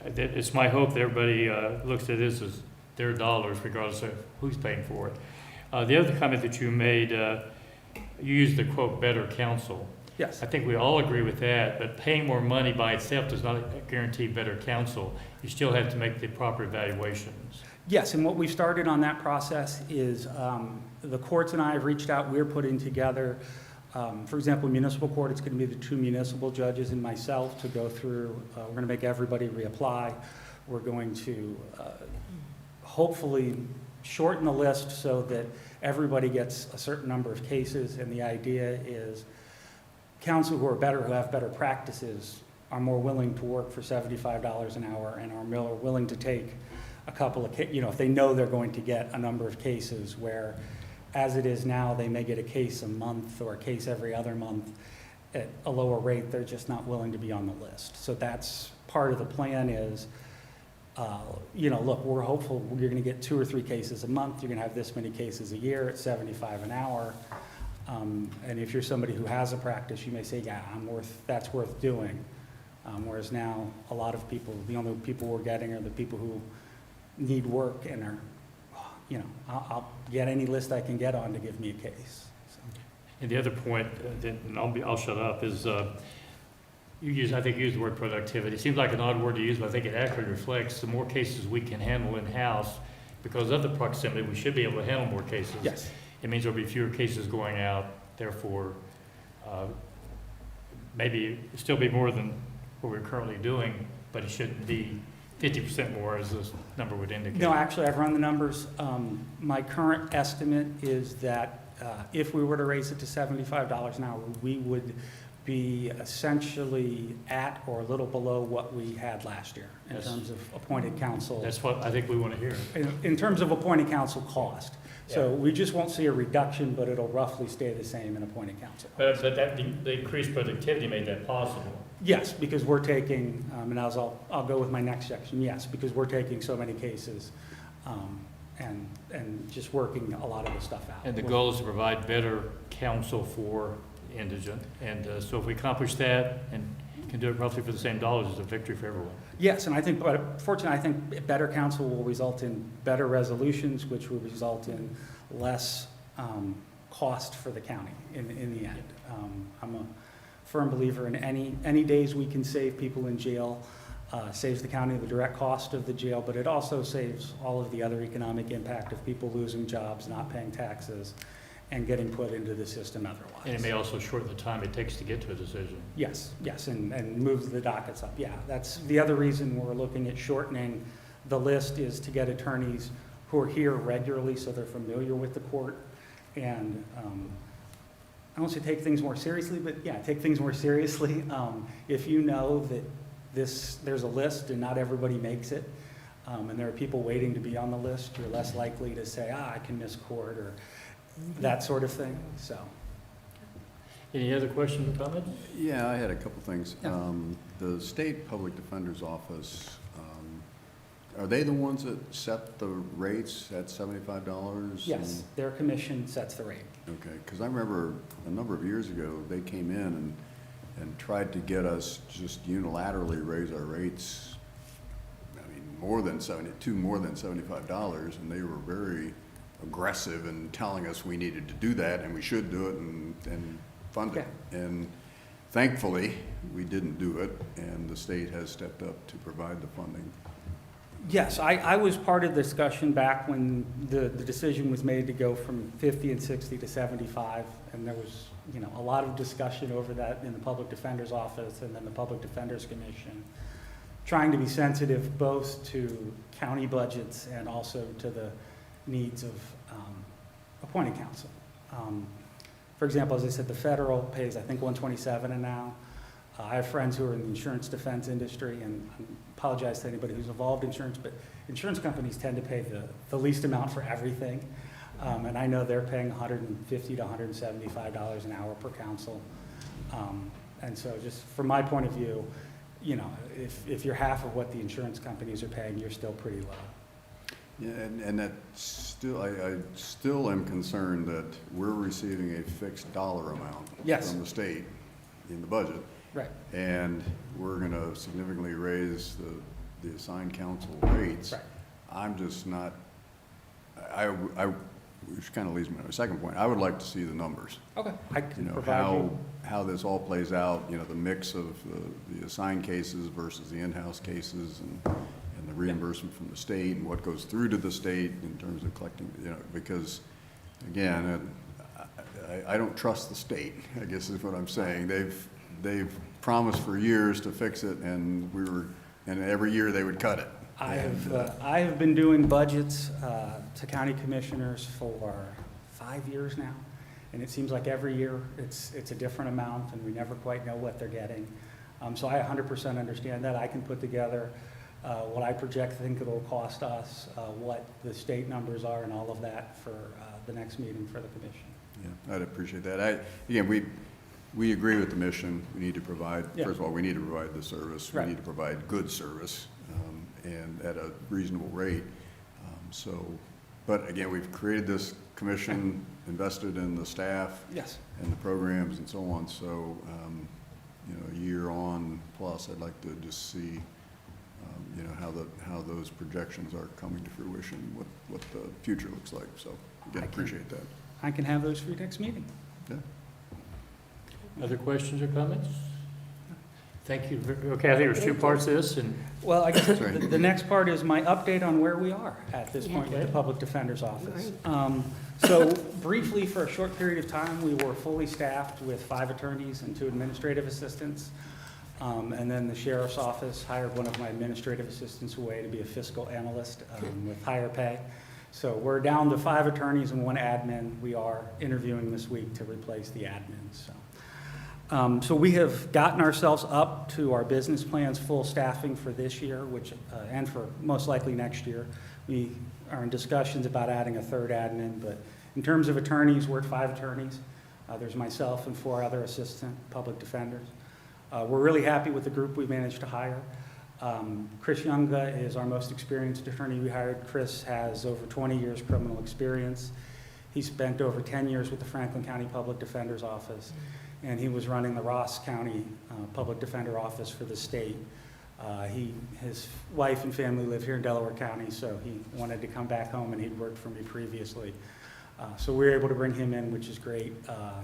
A: it's my hope that everybody looks at this as their dollars regardless of who's paying for it. The other comment that you made, you used the quote, better counsel.
M: Yes.
A: I think we all agree with that, but paying more money by itself does not guarantee better counsel. You still have to make the proper evaluations.
M: Yes, and what we've started on that process is the courts and I have reached out. We're putting together, for example, municipal court, it's going to be the 2 municipal judges and myself to go through. We're going to make everybody reapply. We're going to hopefully shorten the list so that everybody gets a certain number of cases, and the idea is counsel who are better, who have better practices, are more willing to work for $75 an hour and are more willing to take a couple of, if they know they're going to get a number of cases where, as it is now, they may get a case a month or a case every other month at a lower rate. They're just not willing to be on the list. So that's part of the plan is, look, we're hopeful you're going to get 2 or 3 cases a month. You're going to have this many cases a year at $75 an hour. And if you're somebody who has a practice, you may say, yeah, that's worth doing. Whereas now, a lot of people, the only people we're getting are the people who need work and are, I'll get any list I can get on to give me a case. So.
A: And the other point, and I'll shut up, is I think you used the word productivity. It seems like an odd word to use, but I think it accurately reflects the more cases we can handle in-house because of the proximity. We should be able to handle more cases.
M: Yes.
A: It means there'll be fewer cases going out, therefore, maybe still be more than what we're currently doing, but it shouldn't be 50% more as this number would indicate.
M: No, actually, I've run the numbers. My current estimate is that if we were to raise it to $75 an hour, we would be essentially at or a little below what we had last year in
A: Yes.
M: terms of appointed counsel.
A: That's what I think we want to hear.
M: In terms of appointed counsel cost. So we just won't see a reduction, but it'll roughly stay the same in appointed counsel.
A: But that, the increased productivity made that possible.
M: Yes, because we're taking, and I'll go with my next section, yes, because we're taking so many cases and just working a lot of the stuff out.
A: And the goal is to provide better counsel for indigent. And so if we accomplish that and can do it roughly for the same dollars, it's a victory for everyone.
M: Yes, and I think, but fortunately, I think better counsel will result in better resolutions, which will result in less cost for the county in the end. I'm a firm believer in any days we can save people in jail, saves the county the direct cost of the jail, but it also saves all of the other economic impact of people losing jobs, not paying taxes, and getting put into the system otherwise.
A: And it may also shorten the time it takes to get to a decision.
M: Yes, and move the dockets up. Yeah, that's the other reason we're looking at shortening the list, is to get attorneys who are here regularly so they're familiar with the court. And I won't say take things more seriously, but yeah, take things more seriously. If you know that there's a list and not everybody makes it, and there are people waiting to be on the list, you're less likely to say, I can miss court, or that sort of thing, so.
A: Any other questions or comments?
D: Yeah, I had a couple things.
M: Yeah.
D: The State Public Defender's Office, are they the ones that set the rates at $75?
M: Yes, their commission sets the rate.
D: Okay, because I remember a number of years ago, they came in and tried to get us just unilaterally raise our rates, I mean, more than $75, and they were very aggressive in telling us we needed to do that and we should do it and fund it. And thankfully, we didn't do it, and the state has stepped up to provide the funding.
M: Yes, I was part of the discussion back when the decision was made to go from 50 and 60 to 75, and there was, a lot of discussion over that in the Public Defender's Office and then the Public Defender's Commission, trying to be sensitive both to county budgets and also to the needs of appointed counsel. For example, as I said, the federal pays, I think, $127 an hour. I have friends who are in the insurance defense industry, and I apologize to anybody who's involved in insurance, but insurance companies tend to pay the least amount for everything. And I know they're paying $150 to $175 an hour per counsel. And so just from my point of view, if you're half of what the insurance companies are paying, you're still pretty low.
D: Yeah, and that still, I still am concerned that we're receiving a fixed dollar amount
M: Yes.
D: from the state in the budget.
M: Right.
D: And we're going to significantly raise the assigned counsel rates.
M: Right.
D: I'm just not, which kind of leads me to my second point. I would like to see the numbers.
M: Okay. I can provide you.
D: How this all plays out, the mix of the assigned cases versus the in-house cases, and the reimbursement from the state, and what goes through to the state in terms of collecting, because, again, I don't trust the state, I guess is what I'm saying. They've promised for years to fix it, and every year they would cut it.
M: I have been doing budgets to county commissioners for 5 years now, and it seems like every year it's a different amount, and we never quite know what they're getting. So I 100% understand that. I can put together what I think it'll cost us, what the state numbers are, and all of that for the next meeting for the commission.
D: Yeah, I'd appreciate that. Again, we agree with the mission. We need to provide, first of all, we need to provide the service.
M: Right.
D: We need to provide good service, and at a reasonable rate. But again, we've created this commission, invested in the staff.
M: Yes.
D: And the programs and so on. So, a year on plus, I'd like to just see, how those projections are coming to fruition, what the future looks like. So, again, appreciate that.
M: I can have those for your next meeting.
D: Yeah.
A: Other questions or comments? Thank you. Okay, I think there's two parts to this, and
M: Well, I guess
D: Sorry.
M: the next part is my update on where we are at this point with the Public Defender's Office. So briefly, for a short period of time, we were fully staffed with 5 attorneys and 2 administrative assistants. And then the Sheriff's Office hired one of my administrative assistants away to be a fiscal analyst with higher pay. So we're down to 5 attorneys and 1 admin. We are interviewing this week to replace the admin, so. So we have gotten ourselves up to our business plans, full staffing for this year, which, and for most likely next year. We are in discussions about adding a 3rd admin, but in terms of attorneys, we're at 5 attorneys. There's myself and 4 other assistant public defenders. We're really happy with the group we managed to hire. Chris Younga is our most experienced attorney we hired. Chris has over 20 years criminal experience. He spent over 10 years with the Franklin County Public Defender's Office, and he was running the Ross County Public Defender Office for the state. His wife and family live here in Delaware County, so he wanted to come back home, and he'd worked for me previously. So we were able to bring him in, which is great.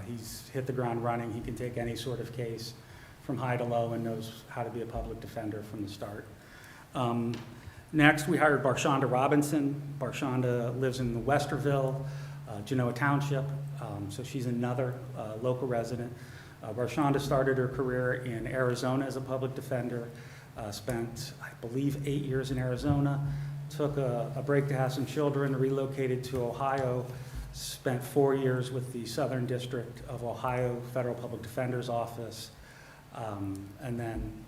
M: He's hit the ground running. He can take any sort of case from high to low and knows how to be a public defender from the start. Next, we hired Barchanda Robinson. Barchanda lives in the Westerville, Genoa Township, so she's another local resident. Barchanda started her career in Arizona as a public defender, spent, I believe, 8 years in Arizona, took a break to have some children, relocated to Ohio, spent 4 years with the Southern District of Ohio Federal Public Defender's Office, and then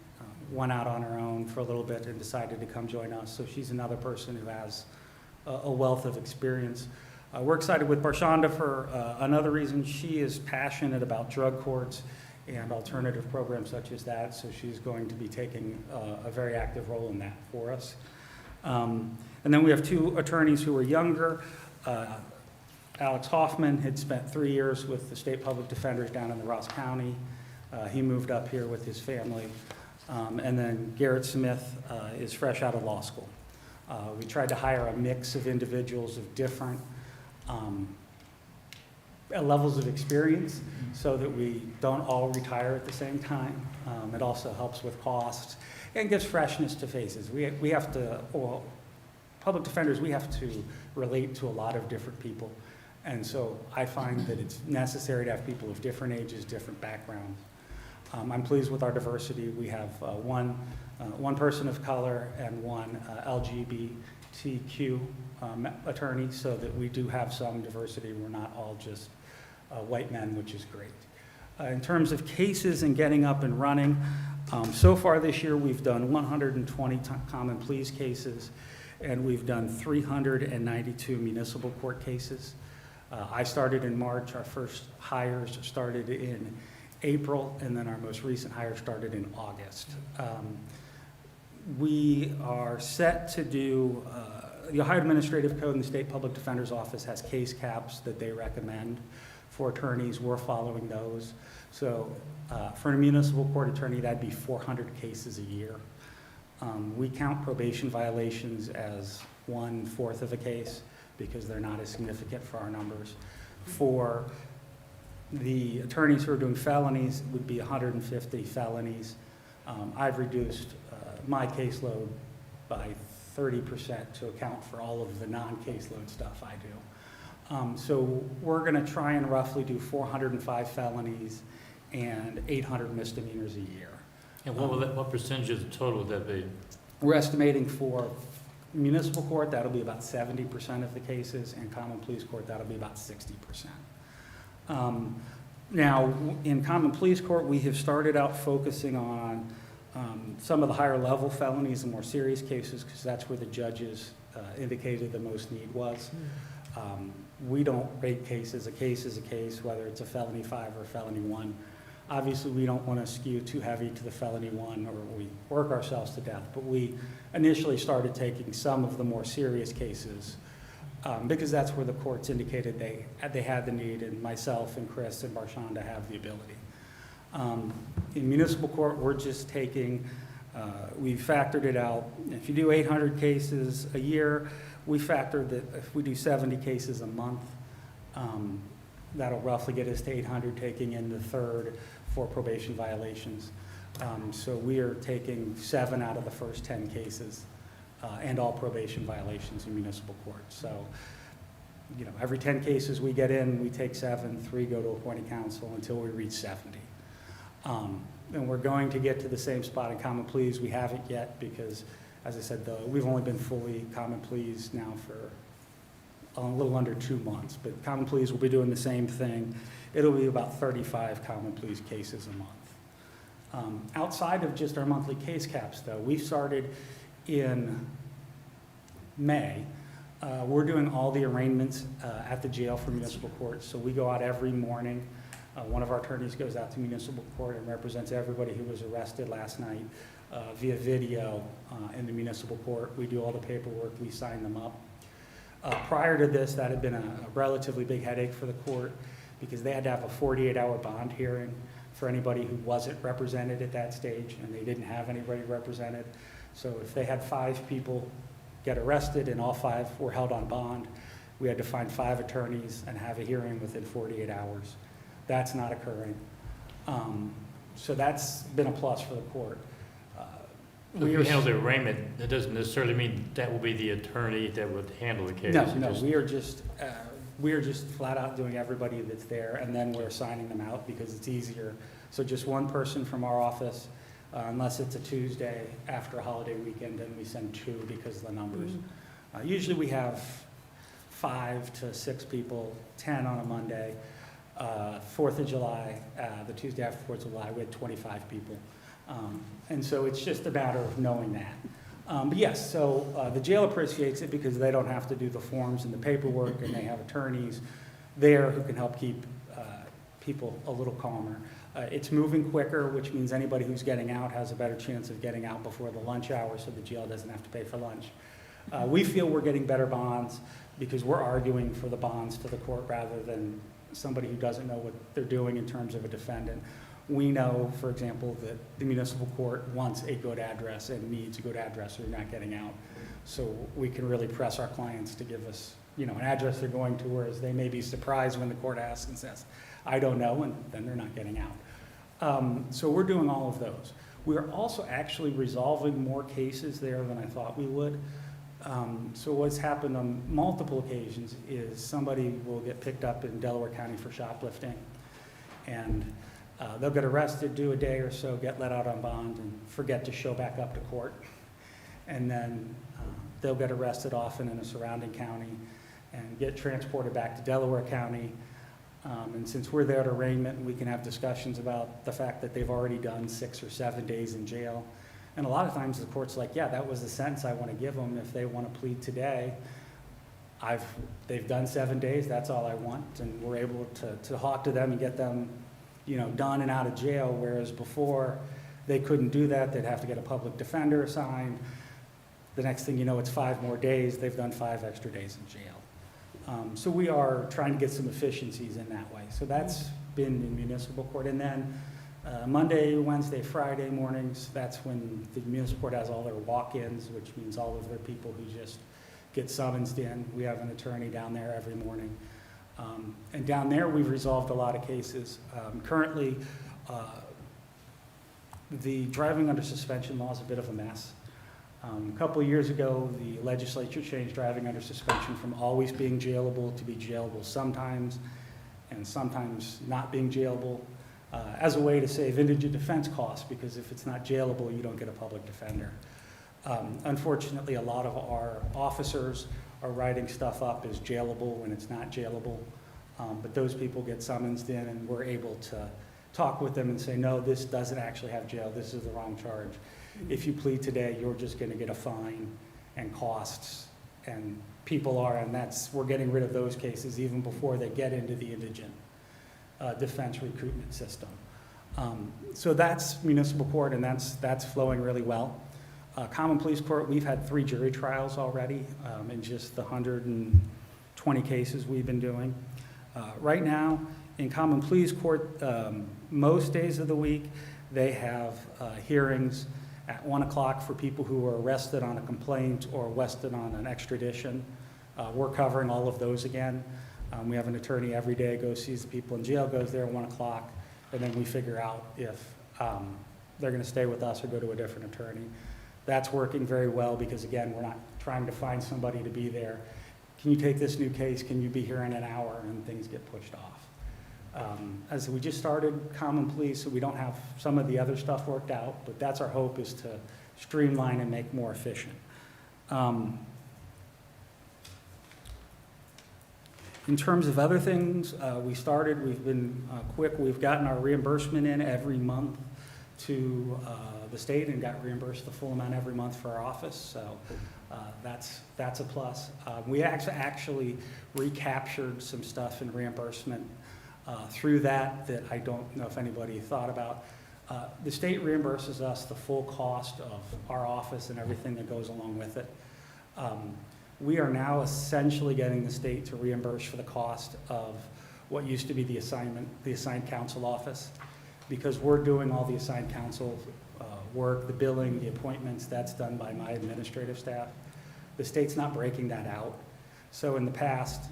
M: went out on her own for a little bit and decided to come join us. So she's another person who has a wealth of experience. We're excited with Barchanda for another reason. She is passionate about drug courts and alternative programs such as that, so she's going to be taking a very active role in that for us. And then we have 2 attorneys who are younger. Alex Hoffman had spent 3 years with the state public defenders down in the Ross County. He moved up here with his family. And then Garrett Smith is fresh out of law school. We tried to hire a mix of individuals of different levels of experience so that we don't all retire at the same time. It also helps with costs and gives freshness to faces. We have to, well, public defenders, we have to relate to a lot of different people. And so I find that it's necessary to have people of different ages, different backgrounds. I'm pleased with our diversity. We have one person of color and 1 LGBTQ attorney, so that we do have some diversity. We're not all just white men, which is great. In terms of cases and getting up and running, so far this year we've done 120 common pleas cases, and we've done 392 municipal court cases. I started in March. Our first hires started in April, and then our most recent hire started in August. We are set to do, the Ohio Administrative Code and the State Public Defender's Office has case caps that they recommend for attorneys. We're following those. So for a municipal court attorney, that'd be 400 cases a year. We count probation violations as 1/4 of a case because they're not as significant for our numbers. For the attorneys who are doing felonies, it would be 150 felonies. I've reduced my caseload by 30% to account for all of the non-caseload stuff I do. So we're going to try and roughly do 405 felonies and 800 misdemeanors a year.
A: And what percentage of the total would that be?
M: We're estimating for municipal court, that'll be about 70% of the cases, and common pleas court, that'll be about 60%. Now, in common pleas court, we have started out focusing on some of the higher level felonies and more serious cases, because that's where the judges indicated the most need was. We don't rate cases. A case is a case, whether it's a felony 5 or a felony 1. Obviously, we don't want to skew too heavy to the felony 1, or we work ourselves to death, but we initially started taking some of the more serious cases because that's where the courts indicated they had the need, and myself and Chris and Barchanda have the ability. In municipal court, we're just taking, we factored it out. If you do 800 cases a year, we factored that if we do 70 cases a month, that'll roughly get us to 800, taking in the third for probation violations. So we are taking 7 out of the first 10 cases and all probation violations in municipal court. So, you know, every 10 cases we get in, we take 7, 3 go to appointed counsel until we reach 70. And we're going to get to the same spot in common pleas. We haven't yet because, as I said, we've only been fully common pleas now for a little under 2 months, but common pleas will be doing the same thing. It'll be about 35 common pleas cases a month. Outside of just our monthly case caps, though, we started in May. We're doing all the arraignments at the jail for municipal court, so we go out every morning. One of our attorneys goes out to municipal court and represents everybody who was arrested last night via video in the municipal court. We do all the paperwork, we sign them up. Prior to this, that had been a relatively big headache for the court because they had to have a 48-hour bond hearing for anybody who wasn't represented at that stage, and they didn't have anybody represented. So if they had 5 people get arrested and all 5 were held on bond, we had to find 5 attorneys and have a hearing within 48 hours. That's not occurring. So that's been a plus for the court.
A: If you handle the arraignment, that doesn't necessarily mean that will be the attorney that would handle the case.
M: No, we are just flat out doing everybody that's there, and then we're signing them out because it's easier. So just one person from our office, unless it's a Tuesday after a holiday weekend, then we send 2 because of the numbers. Usually we have 5 to 6 people, 10 on a Monday. 4th of July, the Tuesday after 4th of July, we had 25 people. And so it's just a matter of knowing that. But yes, so the jail appreciates it because they don't have to do the forms and the paperwork, and they have attorneys there who can help keep people a little calmer. It's moving quicker, which means anybody who's getting out has a better chance of getting out before the lunch hour, so the jail doesn't have to pay for lunch. We feel we're getting better bonds because we're arguing for the bonds to the court rather than somebody who doesn't know what they're doing in terms of a defendant. We know, for example, that the municipal court wants a good address and needs a good address or you're not getting out. So we can really press our clients to give us, an address they're going to, whereas they may be surprised when the court asks and says, I don't know, and then they're not getting out. So we're doing all of those. We're also actually resolving more cases there than I thought we would. So what's happened on multiple occasions is somebody will get picked up in Delaware County for shoplifting, and they'll get arrested, do a day or so, get let out on bond, and forget to show back up to court. And then they'll get arrested often in a surrounding county and get transported back to Delaware County. And since we're there at arraignment, we can have discussions about the fact that they've already done 6 or 7 days in jail. And a lot of times the court's like, yeah, that was the sentence I want to give them. If they want to plead today, they've done 7 days, that's all I want. And we're able to talk to them and get them, done and out of jail, whereas before they couldn't do that. They'd have to get a public defender assigned. The next thing you know, it's 5 more days. They've done 5 extra days in jail. So we are trying to get some efficiencies in that way. So that's been in municipal court. And then Monday, Wednesday, Friday mornings, that's when the municipal court has all their walk-ins, which means all of their people who just get summonsed in. We have an attorney down there every morning. And down there, we've resolved a lot of cases. Currently, the driving under suspension law is a bit of a mess. A couple of years ago, the legislature changed driving under suspension from always being jailable to be jailable sometimes, and sometimes not being jailable, as a way to save indigent defense costs, because if it's not jailable, you don't get a public defender. Unfortunately, a lot of our officers are writing stuff up as jailable when it's not jailable, but those people get summonsed in, and we're able to talk with them and say, no, this doesn't actually have jail, this is the wrong charge. If you plead today, you're just going to get a fine and costs, and people are, and we're getting rid of those cases even before they get into the indigent defense recruitment system. So that's municipal court, and that's flowing really well. Common Pleas Court, we've had 3 jury trials already in just the 120 cases we've been doing. Right now, in Common Pleas Court, most days of the week, they have hearings at 1 o'clock for people who were arrested on a complaint or arrested on an extradition. We're covering all of those again. We have an attorney every day, goes sees the people in jail, goes there at 1 o'clock, and then we figure out if they're going to stay with us or go to a different attorney. That's working very well because, again, we're not trying to find somebody to be there. Can you take this new case? Can you be here in an hour? And things get pushed off. As we just started Common Pleas, so we don't have some of the other stuff worked out, but that's our hope, is to streamline and make more efficient. In terms of other things, we've been quick, we've gotten our reimbursement in every month to the state and got reimbursed the full amount every month for our office, so that's a plus. We actually recaptured some stuff in reimbursement through that I don't know if anybody thought about. The state reimburses us the full cost of our office and everything that goes along with it. We are now essentially getting the state to reimburse for the cost of what used to be the assigned counsel office, because we're doing all the assigned counsel work, the billing, the appointments, that's done by my administrative staff. The state's not breaking that out. So in the past,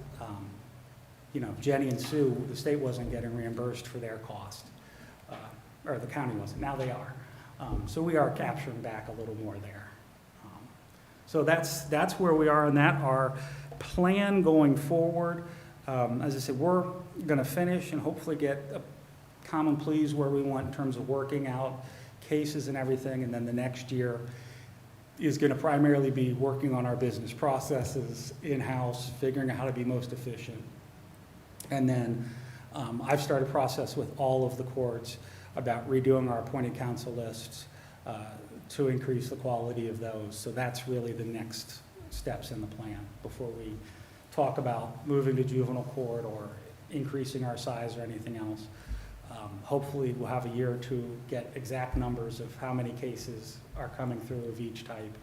M: Jenny and Sue, the state wasn't getting reimbursed for their cost, or the county wasn't. Now they are. So we are capturing back a little more there. So that's where we are on that. Our plan going forward, as I said, we're going to finish and hopefully get a common pleas where we want in terms of working out cases and everything, and then the next year is going to primarily be working on our business processes in-house, figuring out how to be most efficient. And then I've started a process with all of the courts about redoing our appointed counsel lists to increase the quality of those. So that's really the next steps in the plan before we talk about moving to juvenile court or increasing our size or anything else. Hopefully we'll have a year to get exact numbers of how many cases are coming through of each type,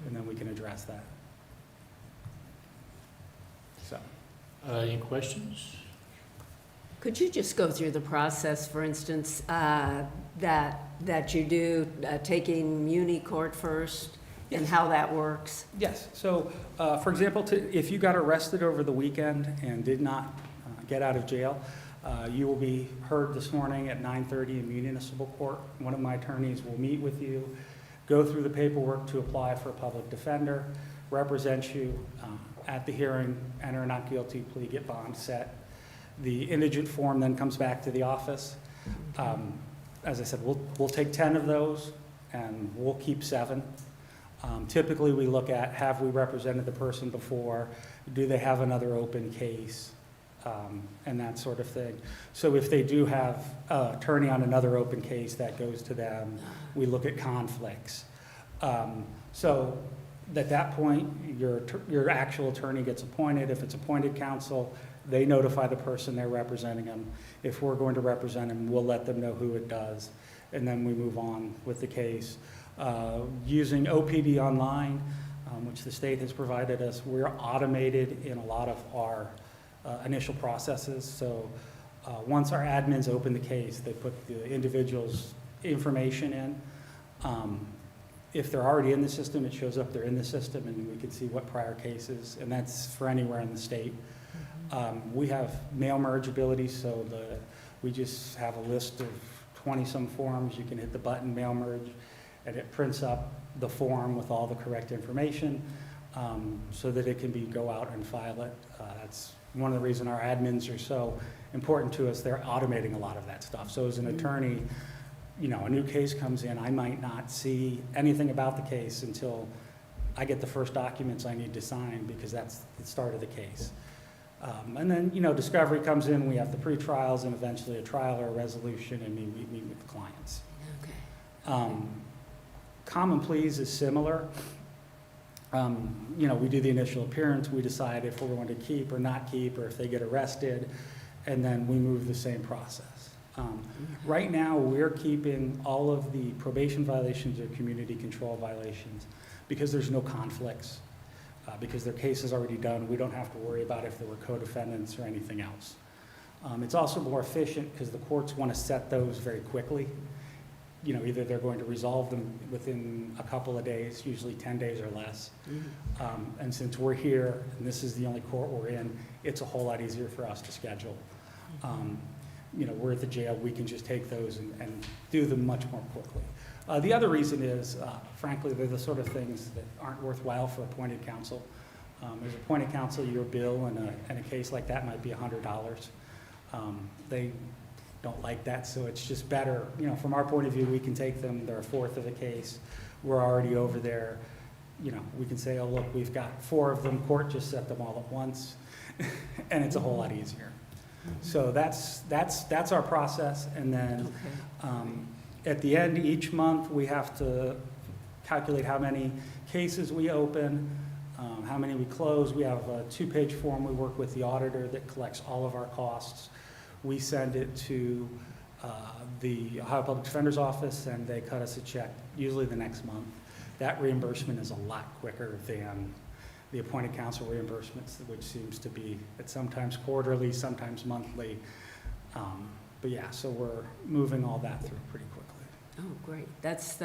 M: and then we can address that. So,
A: Any questions?
C: Could you just go through the process, for instance, that you do, taking muni court first, and how that works?
M: yes, so for example, if you got arrested over the weekend and did not get out of jail, you will be heard this morning at 9:30 in municipal court. One of my attorneys will meet with you, go through the paperwork to apply for a public defender, represent you at the hearing, enter a not guilty plea, get bond set. The indigent form then comes back to the office. As I said, we'll take 10 of those and we'll keep 7. Typically, we look at, have we represented the person before? Do they have another open case? And that sort of thing. So if they do have an attorney on another open case, that goes to them. We look at conflicts. So at that point, your actual attorney gets appointed. If it's appointed counsel, they notify the person they're representing them. If we're going to represent them, we'll let them know who it does, and then we move on with the case. Using OPD Online, which the state has provided us, we're automated in a lot of our initial processes. So once our admins open the case, they put the individual's information in. If they're already in the system, it shows up they're in the system, and we can see what prior cases, and that's for anywhere in the state. We have mail merge ability, so we just have a list of 20-some forms. You can hit the button, mail merge, and it prints up the form with all the correct information so that it can go out and file it. That's one of the reasons our admins are so important to us. They're automating a lot of that stuff. So as an attorney, a new case comes in, I might not see anything about the case until I get the first documents I need to sign, because that's the start of the case. And then, discovery comes in, we have the pre-trials and eventually a trial or a resolution, and we meet with the clients.
C: Okay.
M: Common pleas is similar. We do the initial appearance, we decide if we're going to keep or not keep, or if they get arrested, and then we move the same process. Right now, we're keeping all of the probation violations or community control violations because there's no conflicts. Because their case is already done, we don't have to worry about if there were co-defendants or anything else. It's also more efficient because the courts want to set those very quickly. Either they're going to resolve them within a couple of days, usually 10 days or less. And since we're here, and this is the only court we're in, it's a whole lot easier for us to schedule. We're at the jail, we can just take those and do them much more quickly. The other reason is, frankly, they're the sort of things that aren't worthwhile for appointed counsel. As appointed counsel, your bill in a case like that might be $100. They don't like that, so it's just better. From our point of view, we can take them, they're a fourth of a case, we're already over there. We can say, oh, look, we've got 4 of them, court just set them all at once. and it's a whole lot easier. So that's our process, and then at the end each month, we have to calculate how many cases we open, how many we close. We have a 2-page form. We work with the auditor that collects all of our costs. We send it to the Ohio Public Defender's Office, and they cut us a check, usually the next month. That reimbursement is a lot quicker than the appointed counsel reimbursements, which seems to be at sometimes quarterly, sometimes monthly. But yeah, so we're moving all that through pretty quickly.
C: Oh, great. That's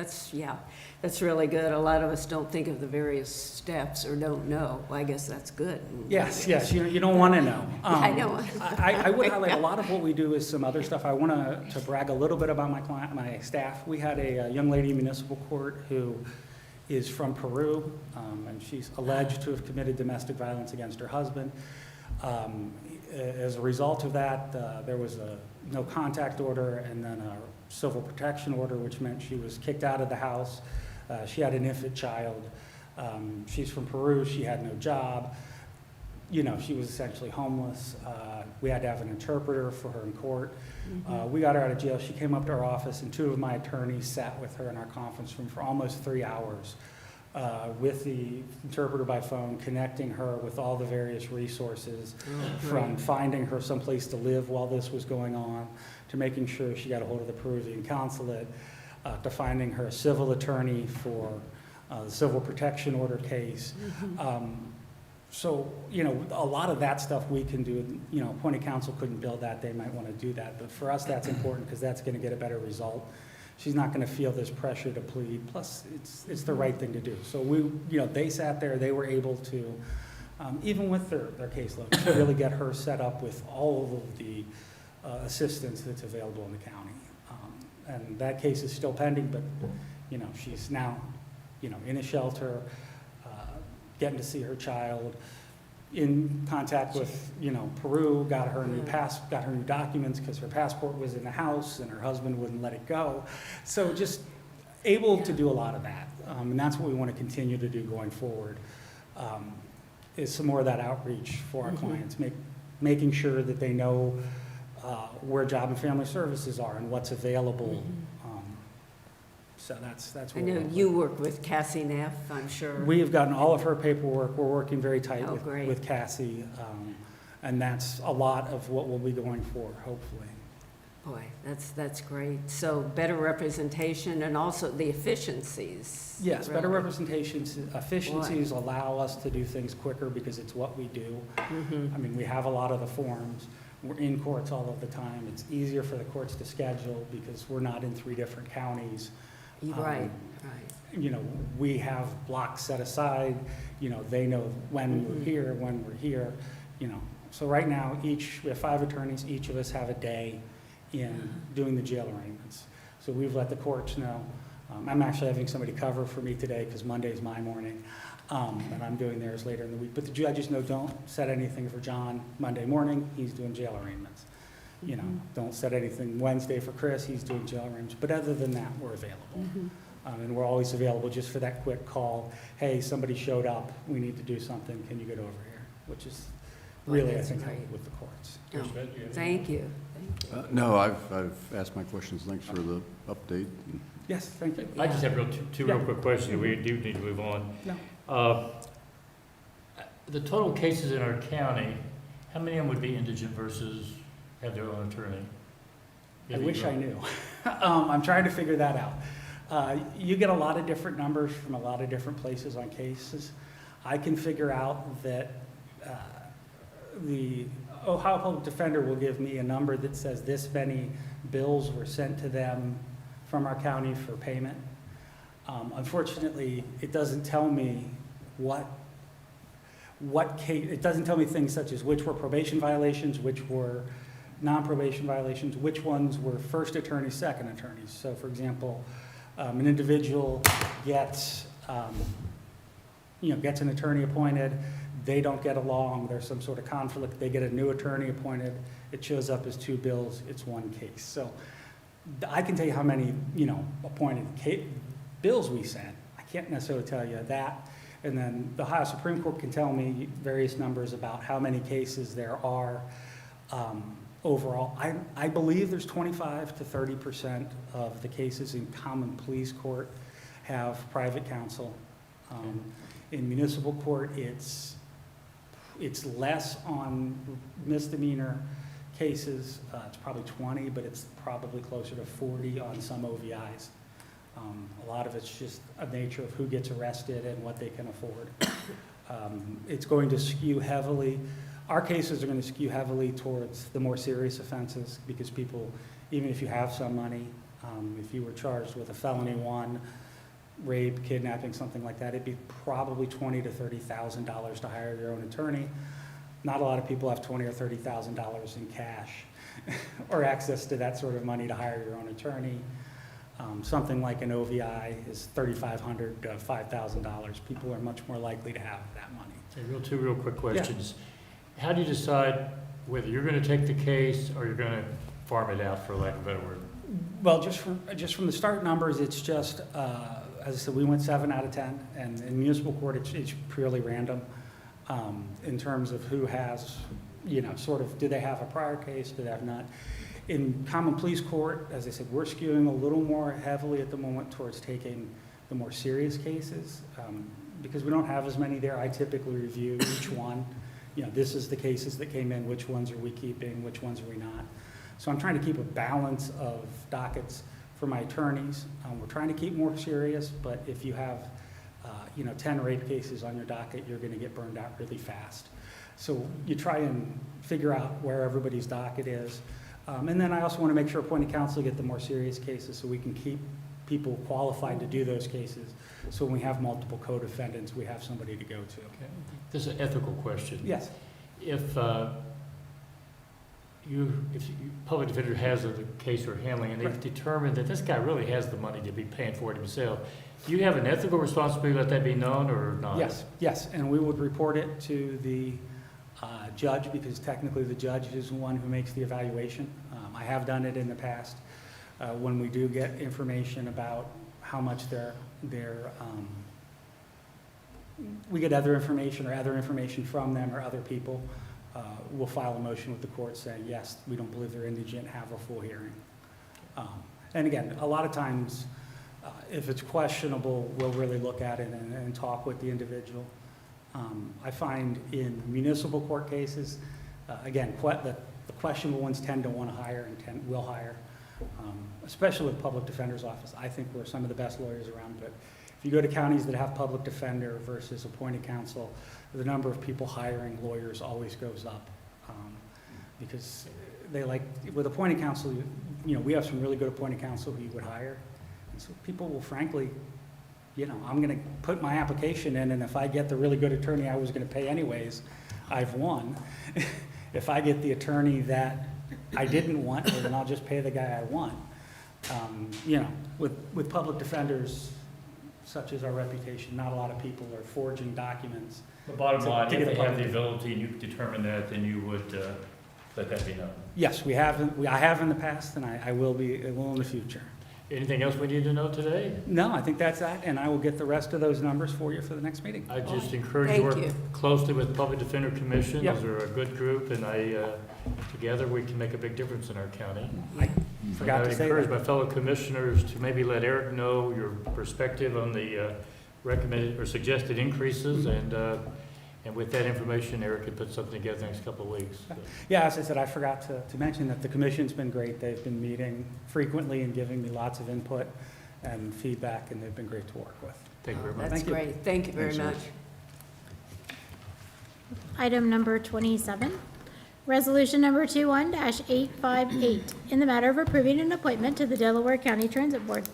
C: really good. A lot of us don't think of the various steps or don't know. Well, I guess that's good.
M: Yes, you don't want to know.
C: I know.
M: I would highlight a lot of what we do is some other stuff. I want to brag a little bit about my staff. We had a young lady in municipal court who is from Peru, and she's alleged to have committed domestic violence against her husband. As a result of that, there was a no contact order and then a civil protection order, which meant she was kicked out of the house. She had an infant child. She's from Peru. She had no job. You know, she was essentially homeless. We had to have an interpreter for her in court. We got her out of jail. She came up to our office, and 2 of my attorneys sat with her in our conference room for almost 3 hours with the interpreter by phone, connecting her with all the various resources, from finding her someplace to live while this was going on, to making sure she got a hold of the Peruvian consulate, to finding her a civil attorney for the civil protection order case. So, you know, a lot of that stuff we can do. You know, appointed counsel couldn't build that. They might want to do that. But for us, that's important because that's going to get a better result. She's not going to feel this pressure to plead. Plus, it's the right thing to do. So they sat there. They were able to, even with their caseload, to really get her set up with all of the assistance that's available in the county. And that case is still pending, but, you know, she's now, you know, in a shelter, getting to see her child, in contact with, you know, Peru, got her new documents because her passport was in the house and her husband wouldn't let it go. So just able to do a lot of that. And that's what we want to continue to do going forward, is some more of that outreach for our clients, making sure that they know where Job and Family Services are and what's available. So that's what
C: I know you work with Cassie Neff, I'm sure.
M: We have gotten all of her paperwork. We're working very tight
C: great.
M: with Cassie, and that's a lot of what we'll be going for, hopefully.
C: Boy, that's great. So better representation and also the efficiencies.
M: Yes, better
C: really.
M: representations, efficiencies allow us to do things quicker because it's what we do. I mean, we have a lot of the forms. We're in courts all of the time. It's easier for the courts to schedule because we're not in 3 different counties.
C: Right.
M: You know, we have blocks set aside, you know, they know when we're here, you know. So right now, we have 5 attorneys, each of us have a day in doing the jail arraignments. So we've let the courts know. I'm actually having somebody cover for me today because Monday's my morning, and I'm doing theirs later in the week. But the judges know, don't set anything for John Monday morning, he's doing jail arraignments. You know, don't set anything Wednesday for Chris, he's doing jail arraignments. But other than that, we're available. And we're always available just for that quick call. Hey, somebody showed up, we need to do something, can you get over here? Which is really, I think,
C: great.
M: with the courts.
C: Thank you.
D: No, I've asked my questions. Thanks for the update.
M: Yes, thank you.
A: I just have two real quick questions. We do need to move on.
M: No.
A: The total cases in our county, how many of them would be indigent versus have their own attorney?
M: I wish I knew. I'm trying to figure that out. You get a lot of different numbers from a lot of different places on cases. I can figure out that the Ohio Public Defender will give me a number that says this many bills were sent to them from our county for payment. Unfortunately, it doesn't tell me what case, it doesn't tell me things such as which were probation violations, which were non-probation violations, which ones were first attorneys, second attorneys. So for example, an individual gets an attorney appointed, they don't get along, there's some sort of conflict, they get a new attorney appointed, it shows up as 2 bills, it's 1 case. So I can tell you how many, appointed bills we sent. I can't necessarily tell you that. And then the Ohio Supreme Court can tell me various numbers about how many cases there are overall. I believe there's 25 to 30% of the cases in common pleas court have private counsel. In municipal court, it's less on misdemeanor cases. It's probably 20, but it's probably closer to 40 on some OVIs. A lot of it's just a nature of who gets arrested and what they can afford. It's going to skew heavily. Our cases are going to skew heavily towards the more serious offenses because people, even if you have some money, if you were charged with a felony 1, rape, kidnapping, something like that, it'd be probably $20,000 to $30,000 to hire your own attorney. Not a lot of people have $20,000 or $30,000 in cash or access to that sort of money to hire your own attorney. Something like an OVI is $3,500 to $5,000. People are much more likely to have that money.
A: Okay, two real quick questions. How do you decide whether you're going to take the case or you're going to farm it out, for lack of a better word?
M: Well, just from the start numbers, it's just, as I said, we went 7 out of 10, and in municipal court, it's purely random in terms of who has, sort of, do they have a prior case, do they have not? In common pleas court, as I said, we're skewing a little more heavily at the moment towards taking the more serious cases because we don't have as many there. I typically review each one. This is the cases that came in, which ones are we keeping, which ones are we not. So I'm trying to keep a balance of dockets for my attorneys. We're trying to keep more serious, but if you have, 10 rape cases on your docket, you're going to get burned out really fast. So you try and figure out where everybody's docket is. And then I also want to make sure appointed counsel get the more serious cases so we can keep people qualified to do those cases. So when we have multiple co-defendants, we have somebody to go to.
A: Okay. This is an ethical question.
M: Yes.
A: If public defender has a case or handling and they've determined that this guy really has the money to be paying for it himself, do you have an ethical responsibility to let that be known or not?
M: Yes, and we would report it to the judge because technically the judge is the one who makes the evaluation. I have done it in the past when we do get information about how much we get other information from them or other people. We'll file a motion with the court saying, yes, we don't believe they're indigent, have a full hearing. And again, a lot of times, if it's questionable, we'll really look at it and talk with the individual. I find in municipal court cases, again, the questionable ones tend to want to hire and will hire, especially with public defender's office. I think we're some of the best lawyers around, but if you go to counties that have public defender versus appointed counsel, the number of people hiring lawyers always goes up because they like, with appointed counsel, we have some really good appointed counsel who you would hire. And so people will frankly, I'm going to put my application in, and if I get the really good attorney I was going to pay anyways, I've won. If I get the attorney that I didn't want, then I'll just pay the guy I want. With public defenders, such as our reputation, not a lot of people are forging documents.
A: The bottom line, if they have the ability and you determine that, then you would let that be known.
M: Yes, I have in the past, and I will in the future.
A: Anything else we need to know today?
M: No, I think that's that, and I will get the rest of those numbers for you for the next meeting.
A: I just encourage you to work closely with Public Defender Commission.
M: Yep.
A: Those are a good group, and together we can make a big difference in our county.
M: I forgot to say
A: I encourage
M: that.
A: my fellow commissioners to maybe let Eric know your perspective on the recommended or suggested increases, and with that information, Eric could put something together the next couple of weeks.
M: Yeah, as I said, I forgot to mention that the commission's been great. They've been meeting frequently and giving me lots of input and feedback, and they've been great to work with.
A: Thank you very much.
C: That's great. Thank you very much.
B: Item number 27, resolution number 21-858, in the matter of approving an appointment to the Delaware County Transit Board.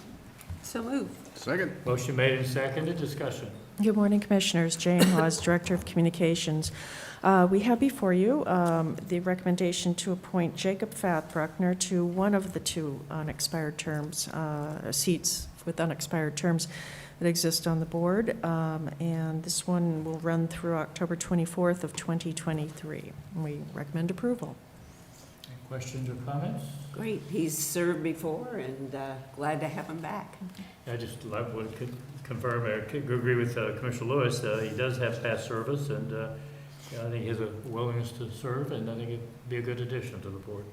C: So moved.
D: Second.
A: Motion made and seconded. Discussion.
N: Good morning, Commissioners. Jane Hawes, Director of Communications. We have before you the recommendation to appoint Jacob Fathbruckner to one of the two unexpired terms, seats with unexpired terms that exist on the board, and this one will run through October 24th of 2023. We recommend approval.
A: Questions or comments?
C: Great, he's served before, and glad to have him back.
A: I just would confirm, or agree with Commissioner Lewis. He does have past service, and I think he has a willingness to serve, and I think it'd be a good addition to the board.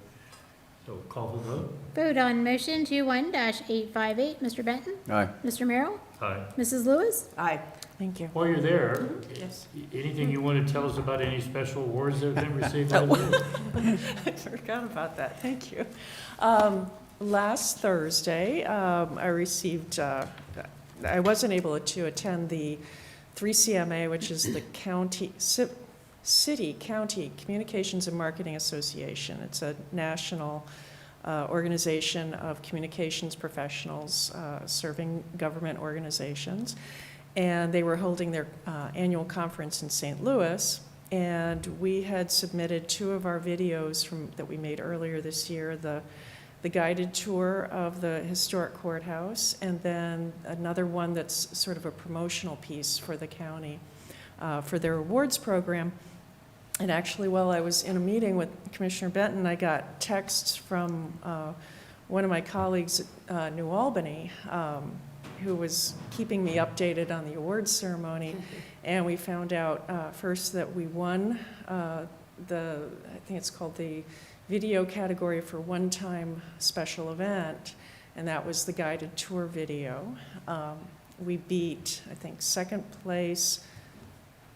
A: So call for the vote.
B: Vote on motion 21-858. Mr. Benton?
D: Aye.
B: Mr. Merrill?
A: Aye.
B: Mrs. Lewis?
C: Aye.
N: Thank you.
A: While you're there,
N: Yes.
A: anything you want to tell us about any special awards that have been received by the board?
N: I forgot about that, thank you. Last Thursday, I received, I wasn't able to attend the 3CMA, which is the City-County Communications and Marketing Association. It's a national organization of communications professionals serving government organizations. And they were holding their annual conference in St. Louis. And we had submitted 2 of our videos that we made earlier this year, the guided tour of the historic courthouse, and then another one that's sort of a promotional piece for the county for their awards program. And actually, while I was in a meeting with Commissioner Benton, I got texts from one of my colleagues at New Albany, who was keeping me updated on the awards ceremony. And we found out first that we won I think it's called the video category for one-time special event, and that was the guided tour video. We beat, I think, second place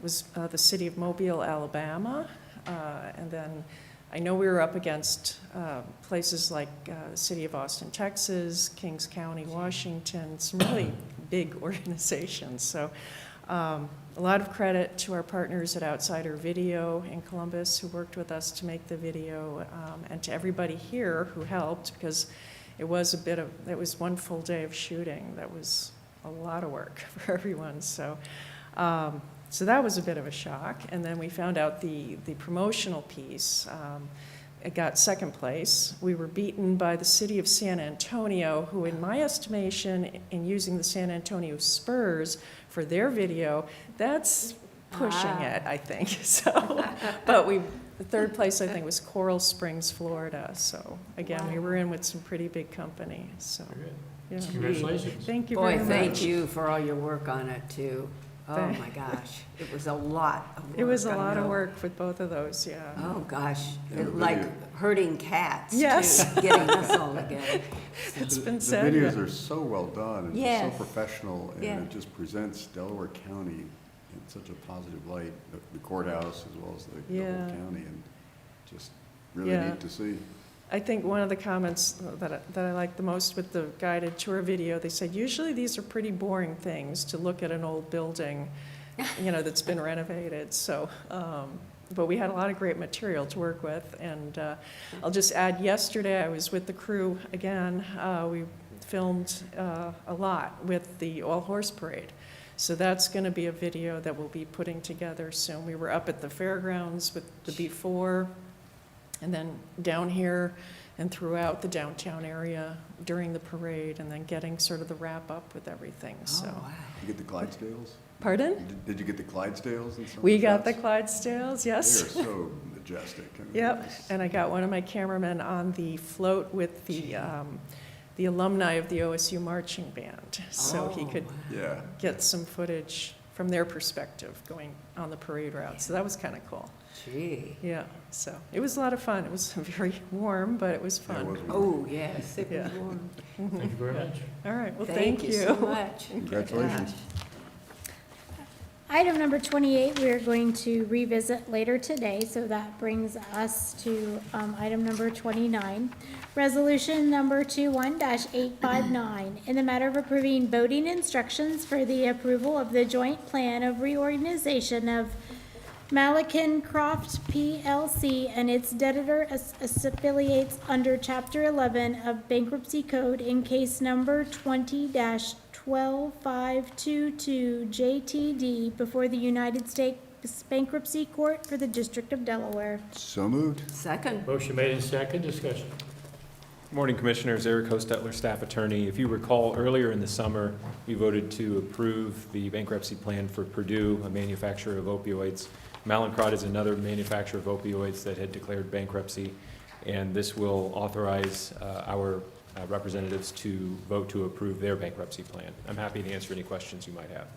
N: was the city of Mobile, Alabama, and then I know we were up against places like the city of Austin, Texas, Kings County, Washington, some really big organizations. So a lot of credit to our partners at Outsider Video in Columbus who worked with us to make the video, and to everybody here who helped, because it was one full day of shooting. That was a lot of work for everyone. So so that was a bit of a shock. And then we found out the promotional piece. It got second place. We were beaten by the city of San Antonio, who in my estimation, in using the San Antonio Spurs for their video, that's pushing it, I think. So, but the third place, I think, was Coral Springs, Florida. So again, we were in with some pretty big company. So
A: Very good.
N: yeah.
A: Congratulations.
N: Thank you very
C: Boy,
N: much.
C: thank you for all your work on it, too. Oh, my gosh, it was a lot of work.
N: It was a
C: I
N: lot of
C: know.
N: work with both of those, yeah.
C: Oh, gosh,
D: Yeah, the
C: like
D: video.
C: herding cats,
N: Yes.
C: too, getting us all together.
N: It's
D: The
N: been said.
D: videos
N: yeah.
D: are so well done and
C: Yes.
D: so professional, and
C: Yeah.
D: it just presents Delaware County in such a positive light, the courthouse as well as the whole
N: Yeah.
D: county, and just really
N: Yeah.
D: neat to see.
N: I think one of the comments that I like the most with the guided tour video, they said, usually these are pretty boring things to look at an old building, that's been renovated. So, but we had a lot of great material to work with. And I'll just add, yesterday I was with the crew again. We filmed a lot with the all-horse parade. So that's going to be a video that we'll be putting together soon. We were up at the fairgrounds with the before, and then down here and throughout the downtown area during the parade, and then getting sort of the wrap up with everything, so.
C: Oh, wow.
D: You get the Clydesdales?
N: Pardon?
D: Did you get the Clydesdales in some
N: We
D: of
N: got the
D: shots?
N: Clydesdales,
D: They are
N: yes.
D: so majestic. I mean,
N: Yep,
D: it's-
N: and I got one of my cameramen on the float with the alumni of the OSU marching band, so he
C: Oh,
N: could
C: wow.
D: Yeah.
N: get some footage from their perspective going on the parade route, so that was kind of cool.
C: Gee.
N: Yeah, so it was a lot of fun. It was very warm, but it was
D: Yeah, it
N: fun.
D: was warm.
C: Oh, yes, it was
N: Yeah.
C: warm.
A: Thank you very much.
N: All right, well,
C: Thank you so much.
D: Congratulations.
B: Item number 28, we are going to revisit later today, so that brings us to item number 29. Resolution number 21-859, in the matter of approving voting instructions for the approval of the joint plan of reorganization of Malakin Croft PLC and its debtor affiliates under Chapter 11 of Bankruptcy Code in case number 20-12522 JTD before the United States Bankruptcy Court for the District of Delaware.
D: So moved.
C: Second.
A: Motion made in second, discussion.
O: Good morning, Commissioners. Eric Hostetler, Staff Attorney. If you recall, earlier in the summer, we voted to approve the bankruptcy plan for Purdue, a manufacturer of opioids. Mallinckrodt is another manufacturer of opioids that had declared bankruptcy. and this will authorize our representatives to vote to approve their bankruptcy plan. I'm happy to answer any questions you might have.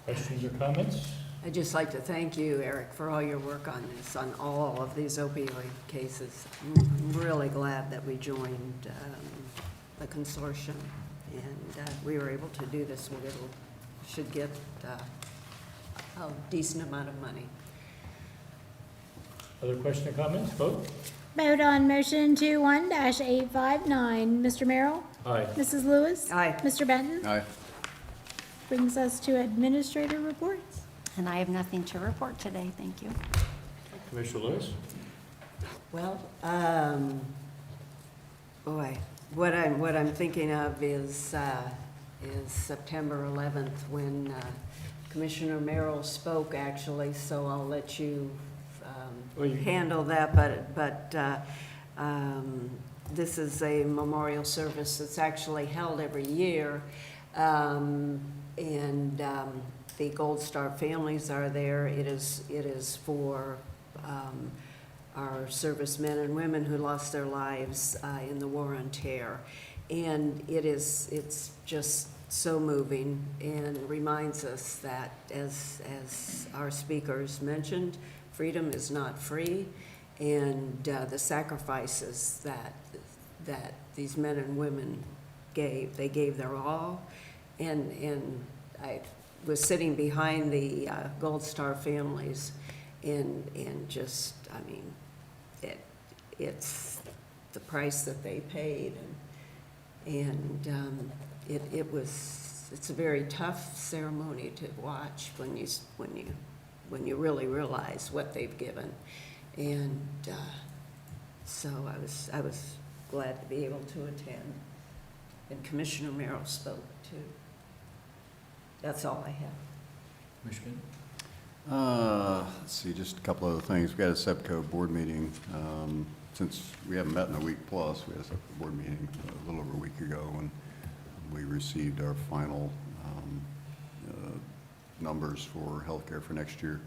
A: Questions or comments?
C: I'd just like to thank you, Eric, for all your work on this, on all of these opioid cases. I'm really glad that we joined the consortium, and we were able to do this. Should get a decent amount of money.
A: Other questions or comments? Vote.
B: Vote on motion 21-859. Mr. Merrill?
A: Aye.
B: Mrs. Lewis?
C: Aye.
B: Mr. Benton?
D: Aye.
B: Brings us to administrator reports.
P: And I have nothing to report today, thank you.
A: Commissioner Lewis?
C: Well, boy, what I'm thinking of is September 11th when Commissioner Merrill spoke, actually, so I'll let you handle that, but this is a memorial service that's actually held every year, and the Gold Star families are there. It is for our servicemen and women who lost their lives in the War on Terror, and it's just so moving and reminds us that, as our speakers mentioned, freedom is not free, and the sacrifices that these men and women they gave their all, and I was sitting behind the Gold Star families, and just, I mean, it's the price that they paid, and it's a very tough ceremony to watch when you really realize what they've given, and so I was glad to be able to attend, and Commissioner Merrill spoke too. That's all I have.
A: Michigan?
D: Let's see, just a couple other things. We've got a SEPCO board meeting. Since we haven't met in a week plus, we had a SEPCO board meeting a little over a week ago, and we received our final numbers for healthcare for next year.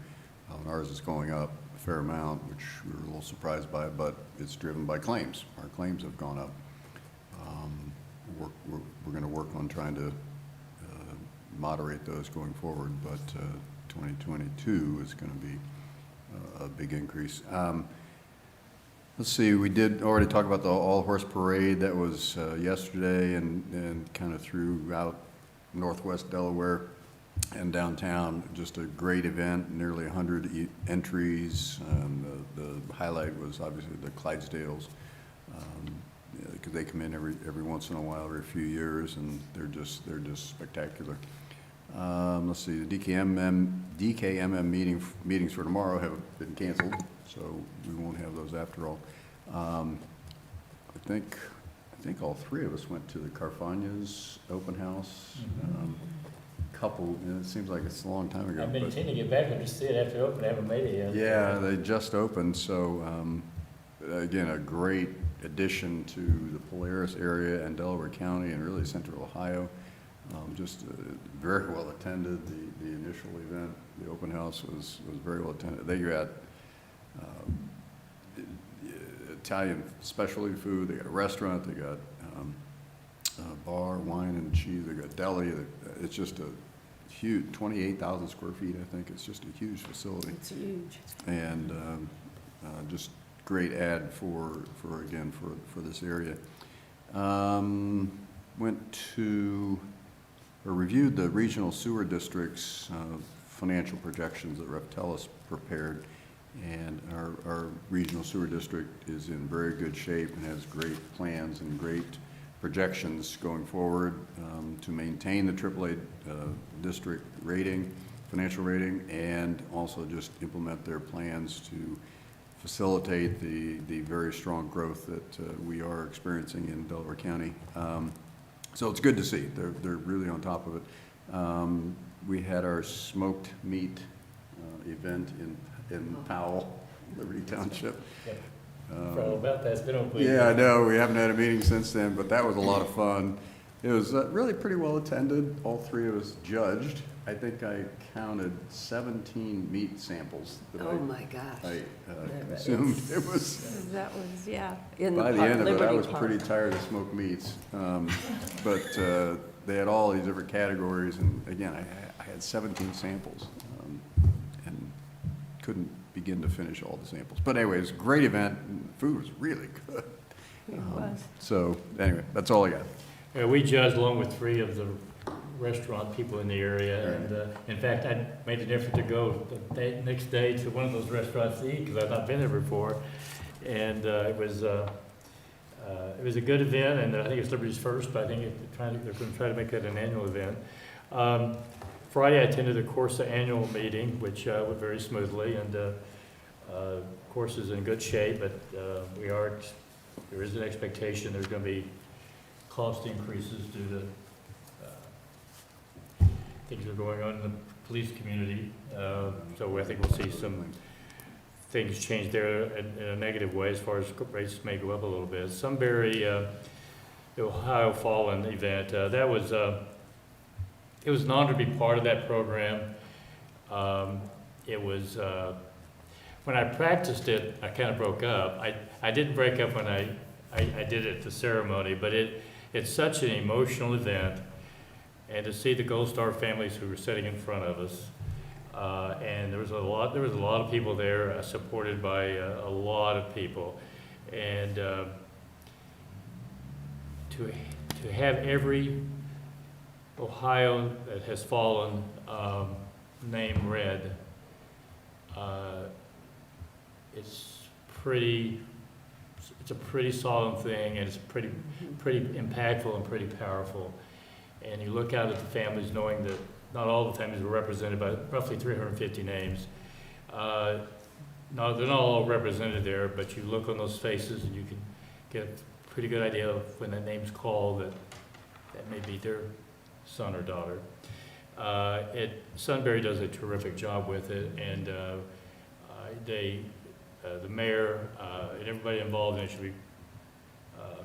D: Ours is going up a fair amount, which we were a little surprised by, but it's driven by claims. Our claims have gone up. We're going to work on trying to moderate those going forward, but 2022 is going to be a big increase. Let's see, we did already talk about the all-horse parade that was yesterday and kind of throughout northwest Delaware and downtown. Just a great event, nearly 100 entries. The highlight was obviously the Clydesdales, because they come in every once in a while, every few years, and they're just spectacular. Let's see, the DKMM meetings for tomorrow have been canceled, so we won't have those after all. I think all three of us went to the Carfagna's open house. Couple, it seems like it's a long time ago.
A: I've been
D: but-
A: intending to get back and just see it after open. I haven't made it yet.
D: Yeah, they just opened, so again, a great addition to the Polaris area and Delaware County and really central Ohio. Just very well attended. The initial event, the open house was very well attended. They got Italian specialty food. They got a restaurant. They got bar, wine and cheese. They got deli. It's just a huge, 28,000 square feet, I think. It's just a huge facility.
C: It's huge.
D: And just great ad for this area. Reviewed the regional sewer districts financial projections that Reptelis prepared, and our regional sewer district is in very good shape and has great plans and great projections going forward to maintain the AAA district rating, financial rating, and also just implement their plans to facilitate the very strong growth that we are experiencing in Delaware County. So it's good to see. They're really on top of it. We had our smoked meat event in Powell, Liberty Township.
A: Forgot all about that. It's been a week.
D: Yeah, I know. We haven't had a meeting since then, but that was a lot of fun. It was really pretty well attended. All three of us judged. I think I counted 17 meat samples that
C: Oh, my gosh.
D: I
C: That
D: consumed.
C: is-
D: It was,
C: That was, yeah. in
D: by the
C: park,
D: end of it, I
C: Liberty
D: was
C: Park.
D: pretty tired of smoked meats. But they had all these different categories, and again, I had 17 samples, and couldn't begin to finish all the samples. But anyway, it was a great event, and the food was really good.
C: It was.
D: So anyway, that's all I got.
A: We judged along with three of the restaurant people in the area, and in fact, I made an effort to go the next day to one of those restaurants to eat, because I've not been there before. And it was a good event, and I think it's Liberty's first, but I think they're going to try to make it an annual event. Friday, I attended the Corsa annual meeting, which went very smoothly, and course is in good shape, but there is an expectation there's going to be cost increases due to things that are going on in the police community. So I think we'll see some things change there in a negative way as far as rates may go up a little bit. Sunbury, the Ohio Fallen event, it was an honor to be part of that program. It was, when I practiced it, I kind of broke up. I didn't break up when I did it at the ceremony, but it's such an emotional event. And to see the Gold Star families who were sitting in front of us, and there was a lot of people there, supported by a lot of people, and to have every Ohio that has fallen name read, it's a pretty solemn thing, and it's pretty impactful and pretty powerful. And you look out at the families knowing that not all the families were represented by roughly 350 names. No, they're not all represented there, but you look on those faces and you can get a pretty good idea of when that name's called that may be their son or daughter. Sunbury does a terrific job with it, and the mayor and everybody involved in it should be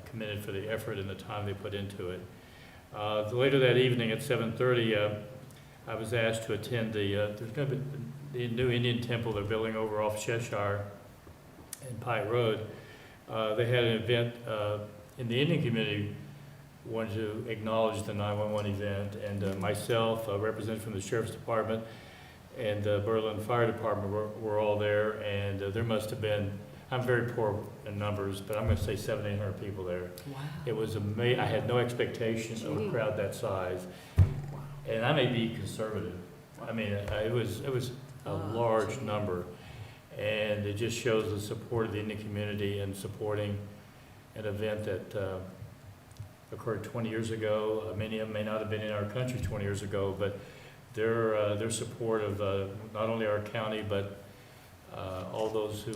A: commended for the effort and the time they put into it. Later that evening at 7:30, I was asked to attend there's going to be the new Indian temple they're building over off Cheshire and Pike Road. They had an event in the Indian community, wanted to acknowledge the 911 event, and myself, a representative from the Sheriff's Department, and the Berlin Fire Department were all there, and there must have been, I'm very poor in numbers, but I'm going to say 700-800 people there.
C: Wow.
A: It was amazing. I had no expectation of a crowd that size, and I may be conservative. I mean, it was a large number, and it just shows the support of the Indian community and supporting an event that occurred 20 years ago. Many of them may not have been in our country 20 years ago, but their support of not only our county, but all those who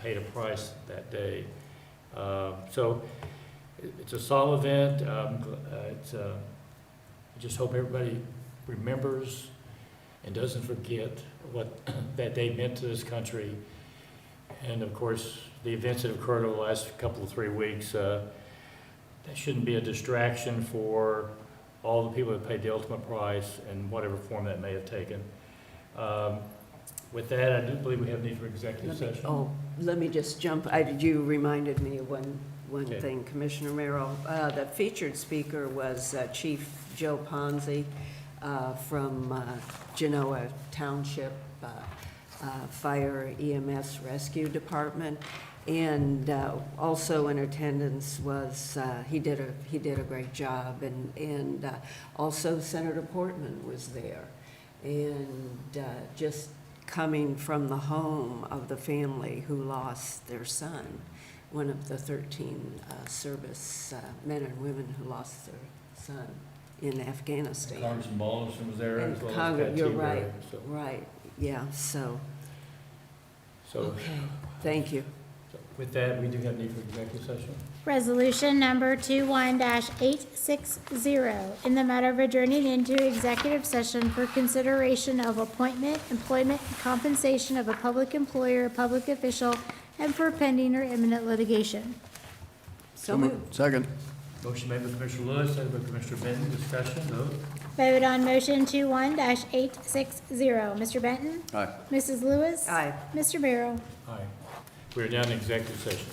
A: paid a price that day. So it's a solemn event. I just hope everybody remembers and doesn't forget what that day meant to this country. And of course, the events that occurred over the last couple of 3 weeks, that shouldn't be a distraction for all the people that paid the ultimate price in whatever form that may have taken. With that, I do believe we have need for executive session.
C: Let me just jump, you reminded me of one
A: Okay.
C: thing, Commissioner Merrill. The featured speaker was Chief Joe Ponzi from Genoa Township Fire EMS Rescue Department. And also in attendance was, he did a great job, and also Senator Portman was there. And just coming from the home of the family who lost their son, one of the 13 service men and women who lost their son in Afghanistan.
A: Congressman Baldwin was there,
C: And
A: as well as
C: Congress,
A: Pat
C: you're
A: Tebow,
C: right,
A: so-
C: right, yeah, so,
A: So
C: okay, thank you.
A: with that, we do have need for executive session.
B: Resolution number 21-860, in the matter of adjourning into executive session for consideration of appointment, employment, and compensation of a public employer or public official, and for pending or imminent litigation.
C: So moved.
D: Second.
A: Motion made by Commissioner Lewis, seconded by Commissioner Benton. Discussion, vote.
B: Vote on motion 21-860. Mr. Benton?
D: Aye.
B: Mrs. Lewis?
C: Aye.
B: Mr. Barrow?
A: Aye. We are now in executive session.